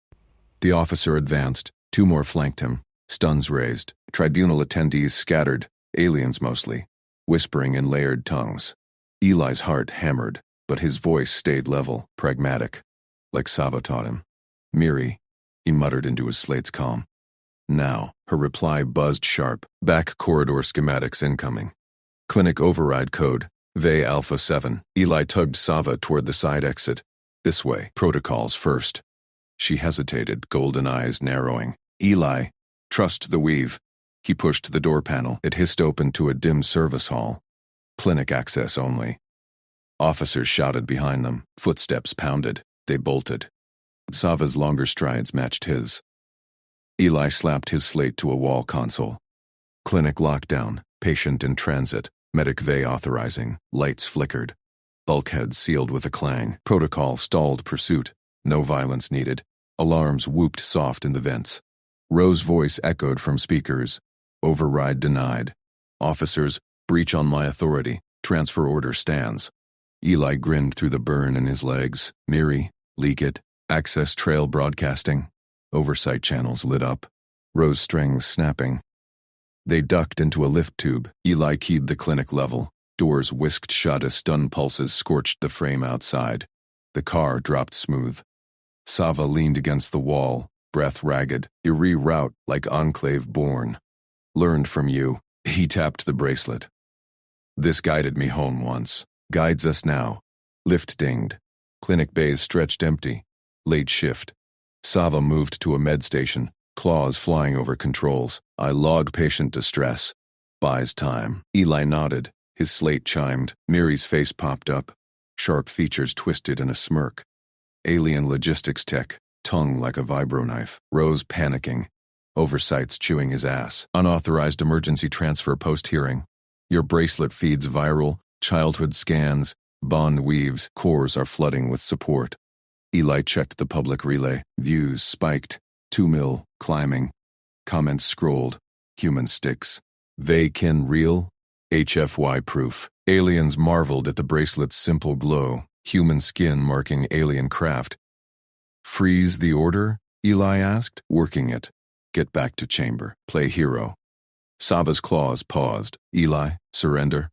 The officer advanced. 2 more flanked him. Stuns raised. Tribunal attendees scattered, aliens mostly, whispering in layered tongues. Eli's heart hammered, but his voice stayed level, pragmatic, like Sava taught him. Miri, he muttered into his slate's calm. Now, her reply buzzed sharp. Back corridor schematics incoming. Clinic override code, Vei Alpha 7. Eli tugged Sava toward the side exit. This way, protocols first. She hesitated, golden eyes narrowing. Eli, trust the weave. He pushed the door panel. It hissed open to a dim service hall. Clinic access only. Officers shouted behind them. Footsteps pounded. They bolted. Sava's longer strides matched his. Eli slapped his slate to a wall console. Clinic lockdown. Patient in transit. Medic Vei authorizing. Lights flickered. Bulkheads sealed with a clang. Protocol stalled pursuit. No violence needed. Alarms whooped soft in the vents. Rowe's voice echoed from speakers. Override denied. Officers, breach on my authority. Transfer order stands. Eli grinned through the burn in his legs. Miri, leak it. Access trail broadcasting. Oversight channels lit up. Rowe's strings snapping. They ducked into a lift tube. Eli keyed the clinic level. Doors whisked shut as stun pulses scorched the frame outside. The car dropped smooth. Sava leaned against the wall, breath ragged, reroute like Enclave born. Learned from you. He tapped the bracelet. This guided me home once. Guides us now. Lift dinged. Clinic bays stretched empty. Late shift. Sava moved to a med station, claws flying over controls. I log patient distress. Buys time. Eli nodded. His slate chimed. Miri's face popped up. Sharp features twisted in a smirk. Alien logistics tech, tongue like a vibroknife. Rose panicking. Oversight's chewing his ass. Unauthorized emergency transfer post-hearing. Your bracelet feeds viral, childhood scans, bond weaves, cores are flooding with support. Eli checked the public relay. Views spiked. 2 mil, climbing. Comments scrolled. Human sticks. Vei Kin real? HFY proof. Aliens marveled at the bracelet's simple glow. Human skin marking alien craft. Freeze the order? Eli asked. Working it. Get back to chamber. Play hero. Sava's claws paused. Eli, surrender.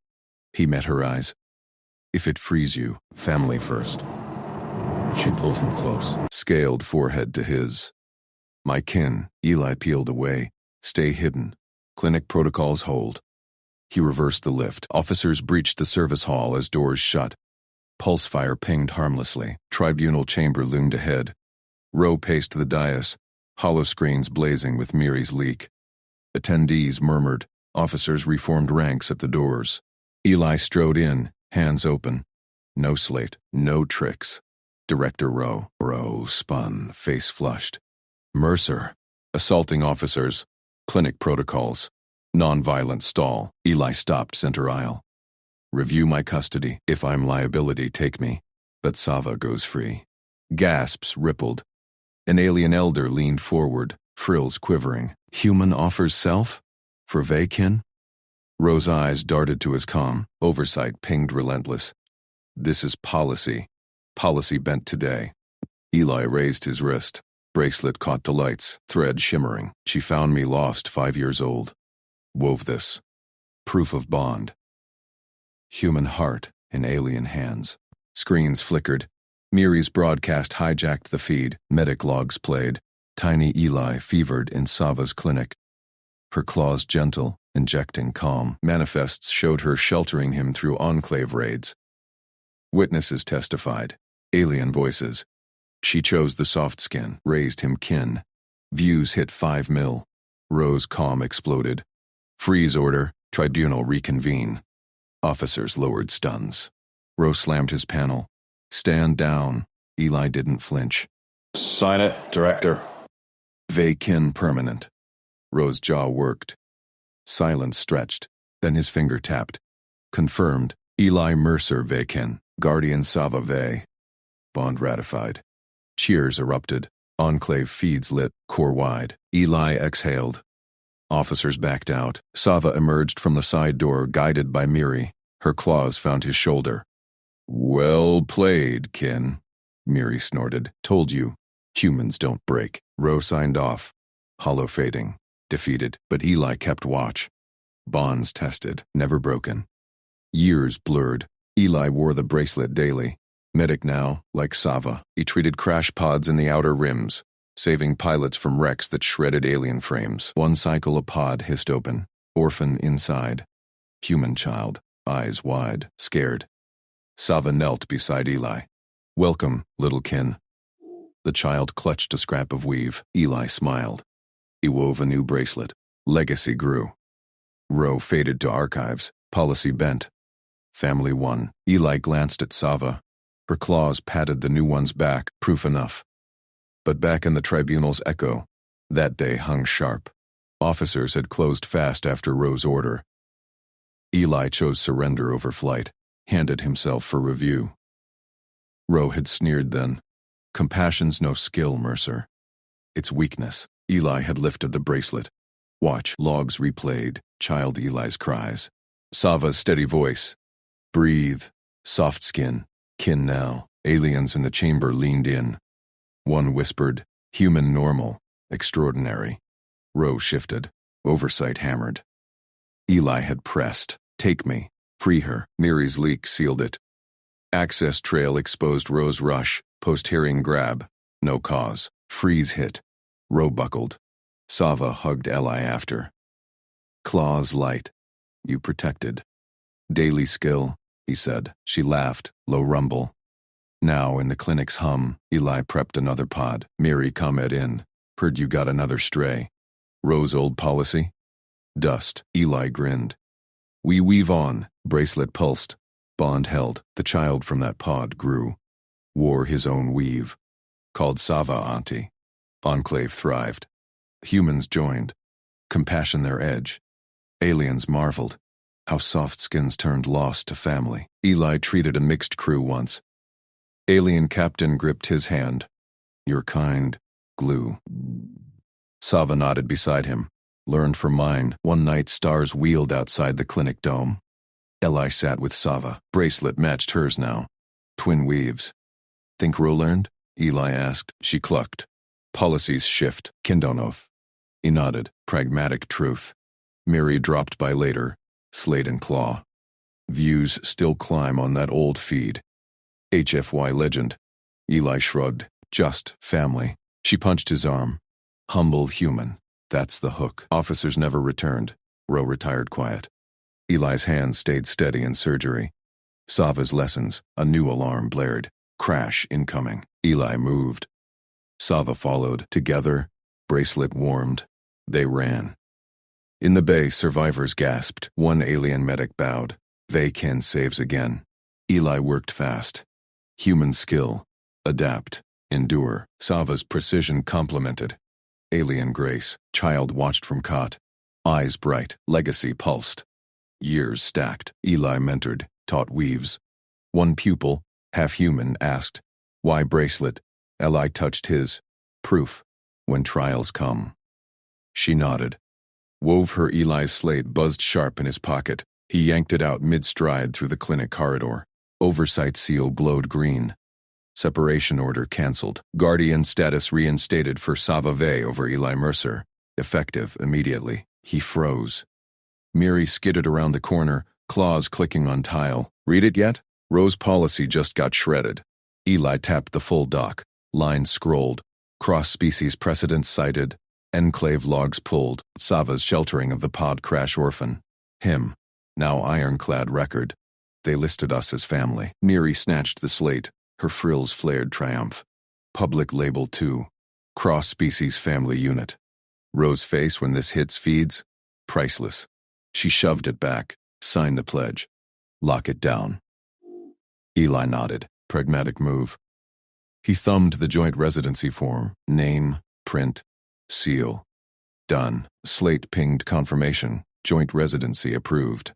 He met her eyes. If it frees you, family first. She pulled him close. Scaled forehead to his. My kin. Eli peeled away. Stay hidden. Clinic protocols hold. He reversed the lift. Officers breached the service hall as doors shut. Pulse fire pinged harmlessly. Tribunal chamber loomed ahead. Rowe paced the dais, hollow screens blazing with Miri's leak. Attendees murmured. Officers reformed ranks at the doors. Eli strode in, hands open. No slate, no tricks. Director Rowe. Rowe spun, face flushed. Mercer. Assaulting officers. Clinic protocols. Non-violent stall. Eli stopped center aisle. Review my custody. If I'm liability, take me. But Sava goes free. Gasps rippled. An alien elder leaned forward, frills quivering. Human offers self? For Vei Kin? Rowe's eyes darted to his comm. Oversight pinged relentless. This is policy. Policy bent today. Eli raised his wrist. Bracelet caught the lights, thread shimmering. She found me lost 5 years old. Wove this. Proof of bond. Human heart in alien hands. Screens flickered. Miri's broadcast hijacked the feed. Medic logs played. Tiny Eli fevered in Sava's clinic. Her claws gentle, injecting calm. Manifests showed her sheltering him through enclave raids. Witnesses testified. Alien voices. She chose the soft skin, raised him kin. Views hit 5 mil. Rowe's calm exploded. Freeze order. Tribunal reconvene. Officers lowered stuns. Rowe slammed his panel. Stand down. Eli didn't flinch. Sign it, Director. Vacin permanent. Ro's jaw worked. Silence stretched. Then his finger tapped. Confirmed. Eli Mercer Vacin. Guardian Sava Ve. Bond ratified. Cheers erupted. Enclave feeds lit, core wide. Eli exhaled. Officers backed out. Sava emerged from the side door, guided by Miri. Her claws found his shoulder. Well played, kin. Miri snorted. Told you. Humans don't break. Ro signed off. Hollow fading. Defeated. But Eli kept watch. Bonds tested. Never broken. Years blurred. Eli wore the bracelet daily. Medic now, like Sava, he treated crash pods in the outer rims, saving pilots from wrecks that shredded alien frames. One cycle a pod hissed open. Orphan inside. Human child, eyes wide, scared. Sava knelt beside Eli. Welcome, little kin. The child clutched a scrap of weave. Eli smiled. He wove a new bracelet. Legacy grew. Ro faded to archives. Policy bent. Family won. Eli glanced at Sava. Her claws patted the new one's back, proof enough. But back in the tribunal's echo, that day hung sharp. Officers had closed fast after Ro's order. Eli chose surrender over flight, handed himself for review. Ro had sneered then. Compassion's no skill, Mercer. It's weakness. Eli had lifted the bracelet. Watch, logs replayed, child Eli's cries. Sava's steady voice. Breathe, soft skin. Kin now. Aliens in the chamber leaned in. One whispered, human normal, extraordinary. Ro shifted. Oversight hammered. Eli had pressed. Take me. Free her. Miri's leak sealed it. Access trail exposed Ro's rush. Post-hearing grab. No cause. Freeze hit. Ro buckled. Sava hugged Eli after. Claws light. You protected. Daily skill, he said. She laughed, low rumble. Now, in the clinic's hum, Eli prepped another pod. Miri comment in. Heard you got another stray. Ro's old policy? Dust. Eli grinned. We weave on. Bracelet pulsed. Bond held. The child from that pod grew. Wore his own weave. Called Sava Auntie. Enclave thrived. Humans joined. Compassion their edge. Aliens marveled. How soft skins turned lost to family. Eli treated a mixed crew once. Alien captain gripped his hand. Your kind, glue. Sava nodded beside him. Learned from mine. One night stars wheeled outside the clinic dome. Eli sat with Sava. Bracelet matched hers now. Twin weaves. Think Ro learned? Eli asked. She clucked. Policies shift. Kindonov. He nodded. Pragmatic truth. Miri dropped by later. Slate and claw. Views still climb on that old feed. HFY legend. Eli shrugged. Just family. She punched his arm. Humble human. That's the hook. Officers never returned. Ro retired quiet. Eli's hands stayed steady in surgery. Sava's lessons. A new alarm blared. Crash incoming. Eli moved. Sava followed. Together, bracelet warmed. They ran. In the bay, survivors gasped. One alien medic bowed. Vacin saves again. Eli worked fast. Human skill. Adapt. Endure. Sava's precision complemented. Alien grace. Child watched from cot. Eyes bright. Legacy pulsed. Years stacked. Eli mentored. Taught weaves. One pupil, half human, asked, why bracelet? Eli touched his. Proof. When trials come. She nodded. Wove her. Eli's slate buzzed sharp in his pocket. He yanked it out mid-stride through the clinic corridor. Oversight seal glowed green. Separation order canceled. Guardian status reinstated for Sava Ve over Eli Mercer. Effective immediately. He froze. Miri skidded around the corner, claws clicking on tile. Read it yet? Ro's policy just got shredded. Eli tapped the full doc. Lines scrolled. Cross-species precedents cited. Enclave logs pulled. Sava's sheltering of the pod crash orphan. Him. Now ironclad record. They listed us as family. Miri snatched the slate. Her frills flared triumph. Public label 2. Cross-species family unit. Ro's face when this hits feeds? Priceless. She shoved it back. Signed the pledge. Lock it down. Eli nodded. Pragmatic move. He thumbed the joint residency form. Name, print, seal. Done. Slate pinged confirmation. Joint residency approved.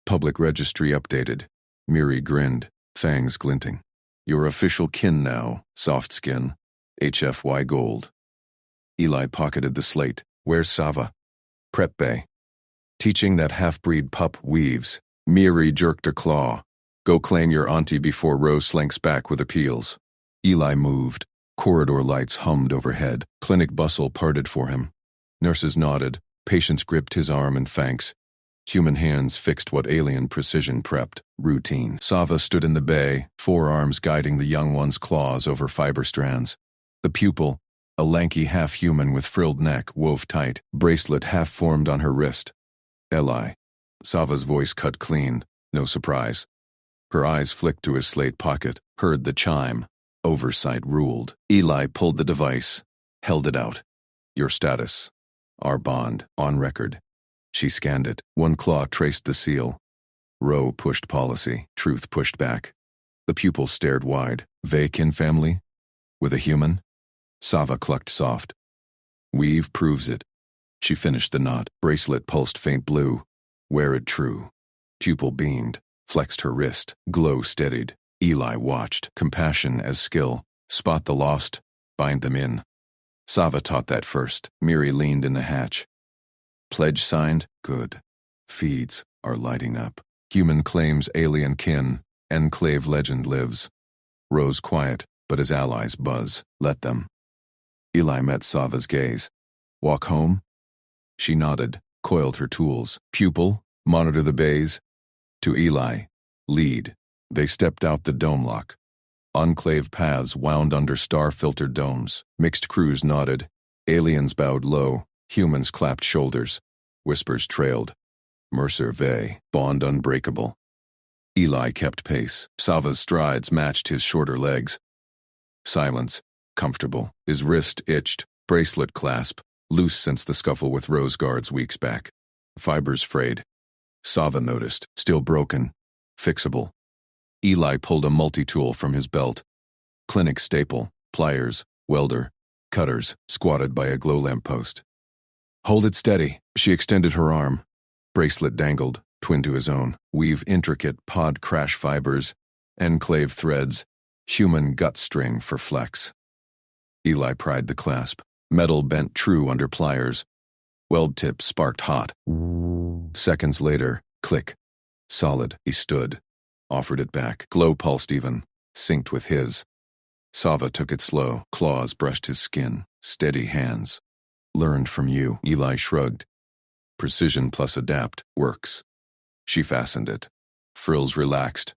Public registry updated. Miri grinned, fangs glinting. Your official kin now, soft skin. HFY gold. Eli pocketed the slate. Where's Sava? Prep bay. Teaching that half-breed pup weaves. Miri jerked a claw. Go claim your auntie before Rose slinks back with appeals. Eli moved. Corridor lights hummed overhead. Clinic bustle parted for him. Nurses nodded. Patients gripped his arm in thanks. Human hands fixed what alien precision prepped. Routine. Sava stood in the bay, forearms guiding the young one's claws over fiber strands. The pupil, a lanky half-human with frilled neck, wove tight, bracelet half-formed on her wrist. Eli. Sava's voice cut clean. No surprise. Her eyes flicked to his slate pocket, heard the chime. Oversight ruled. Eli pulled the device, held it out. Your status. Our bond, on record. She scanned it. One claw traced the seal. Roe pushed policy. Truth pushed back. The pupil stared wide. Kin family? With a human? Sava clucked soft. Weave proves it. She finished the knot. Bracelet pulsed faint blue. Wear it true. Pupil beamed, flexed her wrist. Glow steadied. Eli watched. Compassion as skill. Spot the lost. Bind them in. Sava taught that first. Miri leaned in the hatch. Pledge signed? Good. Feeds are lighting up. Human claims alien kin. Enclave legend lives. Rose quiet, but his allies buzz. Let them. Eli met Sava's gaze. Walk home? She nodded, coiled her tools. Pupil, monitor the bays. To Eli, lead. They stepped out the dome lock. Enclave paths wound under star-filtered domes. Mixed crews nodded. Aliens bowed low. Humans clapped shoulders. Whispers trailed. Mercer Vey, bond unbreakable. Eli kept pace. Sava's strides matched his shorter legs. Silence. Comfortable. His wrist itched. Bracelet clasp. Loose since the scuffle with Rose Guards weeks back. Fibers frayed. Sava noticed. Still broken. Fixable. Eli pulled a multi-tool from his belt. Clinic staple, pliers, welder, cutters, squatted by a glow lamp post. Hold it steady. She extended her arm. Bracelet dangled, twin to his own. Weave intricate pod crash fibers, enclave threads, human gut string for flex. Eli pried the clasp. Metal bent true under pliers. Weld tip sparked hot. Seconds later, click. Solid, he stood. Offered it back. Glow pulsed even, synced with his. Sava took it slow. Claws brushed his skin. Steady hands. Learned from you. Eli shrugged. Precision plus adapt works. She fastened it. Frills relaxed.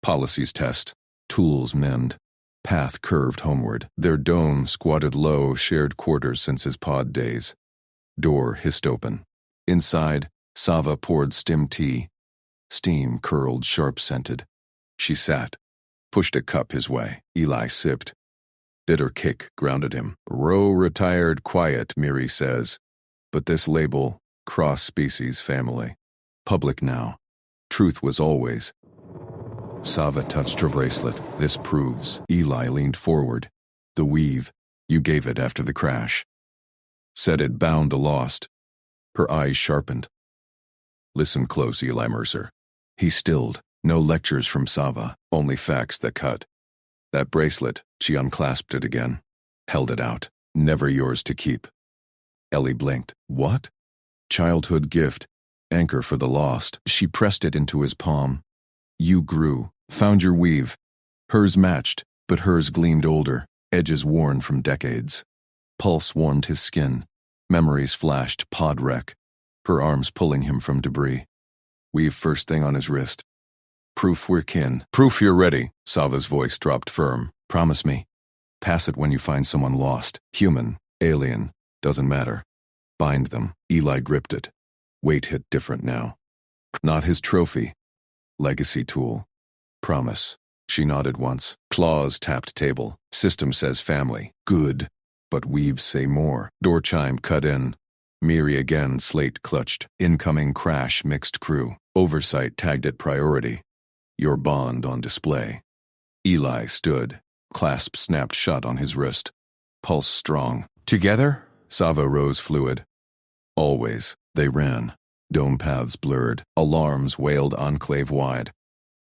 Policies test. Tools mend. Path curved homeward. Their dome squatted low, shared quarters since his pod days. Door hissed open. Inside, Sava poured stim tea. Steam curled sharp-scented. She sat, pushed a cup his way. Eli sipped. Bitter kick grounded him. Roe retired quiet, Miri says. But this label, cross-species family. Public now. Truth was always. Sava touched her bracelet. This proves. Eli leaned forward. The weave. You gave it after the crash. Said it bound the lost. Her eyes sharpened. Listen close, Eli Mercer. He stilled. No lectures from Sava, only facts that cut. That bracelet, she unclasped it again. Held it out. Never yours to keep. Ellie blinked. What? Childhood gift. Anchor for the lost. She pressed it into his palm. You grew. Found your weave. Hers matched, but hers gleamed older, edges worn from decades. Pulse warmed his skin. Memories flashed, pod wreck. Her arms pulling him from debris. Weave first thing on his wrist. Proof we're kin. Proof you're ready. Sava's voice dropped firm. Promise me. Pass it when you find someone lost. Human, alien, doesn't matter. Bind them. Eli gripped it. Weight hit different now. Not his trophy. Legacy tool. Promise. She nodded once. Claws tapped table. System says family. Good. But weaves say more. Door chime cut in. Miri again, slate clutched. Incoming crash mixed crew. Oversight tagged it priority. Your bond on display. Eli stood. Clasp snapped shut on his wrist. Pulse strong. Together? Sava rose fluid. Always. They ran. Dome paths blurred. Alarms wailed enclave-wide.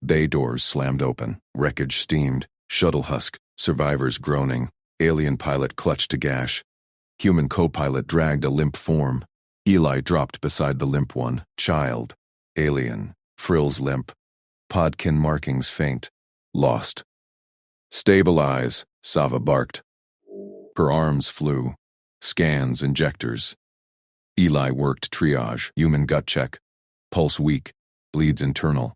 Bay doors slammed open. Wreckage steamed. Shuttle husk. Survivors groaning. Alien pilot clutched to gash. Human co-pilot dragged a limp form. Eli dropped beside the limp one. Child. Alien. Frills limp. Podkin markings faint. Lost. Stabilize, Sava barked. Her arms flew. Scans, injectors. Eli worked triage, human gut check. Pulse weak. Bleeds internal.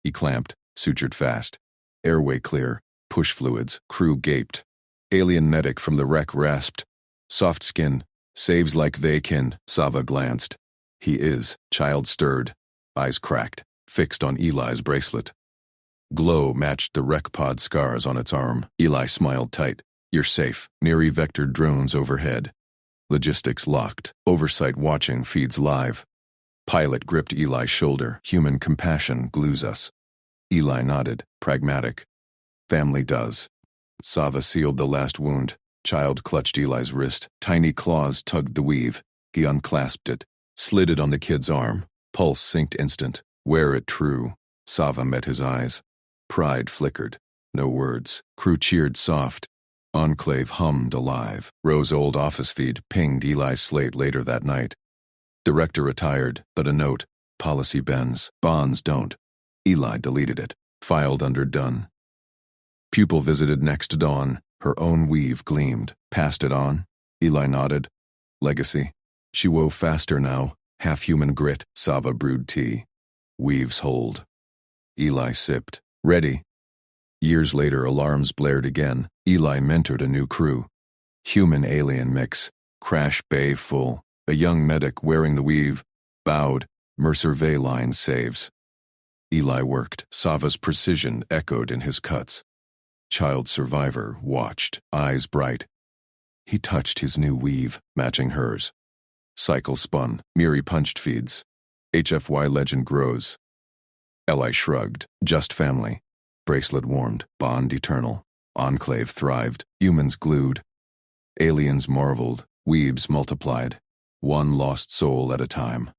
He clamped, sutured fast. Airway clear. Push fluids. Crew gaped. Alien medic from the wreck rasped. Soft skin. Saves like they can, Sava glanced. He is. Child stirred. Eyes cracked. Fixed on Eli's bracelet. Glow matched the wreck pod scars on its arm. Eli smiled tight. You're safe. Near vectored drones overhead. Logistics locked. Oversight watching feeds live. Pilot gripped Eli's shoulder. Human compassion glues us. Eli nodded. Pragmatic. Family does. Sava sealed the last wound. Child clutched Eli's wrist. Tiny claws tugged the weave. He unclasped it. Slid it on the kid's arm. Pulse synced instant. Wear it true. Sava met his eyes. Pride flickered. No words. Crew cheered soft. Enclave hummed alive. Rose's old office feed pinged Eli's slate later that night. Director retired, but a note. Policy bends. Bonds don't. Eli deleted it. Filed under done. Pupil visited next dawn. Her own weave gleamed. Passed it on. Eli nodded. Legacy. She wove faster now. Half-human grit. Sava brewed tea. Weaves hold. Eli sipped. Ready. Years later, alarms blared again. Eli mentored a new crew. Human-alien mix. Crash bay full. A young medic wearing the weave. Bowed. Mercer V line saves. Eli worked. Sava's precision echoed in his cuts. Child survivor watched, eyes bright. He touched his new weave, matching hers. Cycle spun. Miri punched feeds. HFY legend grows. Eli shrugged. Just family. Bracelet warmed. Bond eternal. Enclave thrived. Humans glued. Aliens marveled. Weaves multiplied. One lost soul at a time.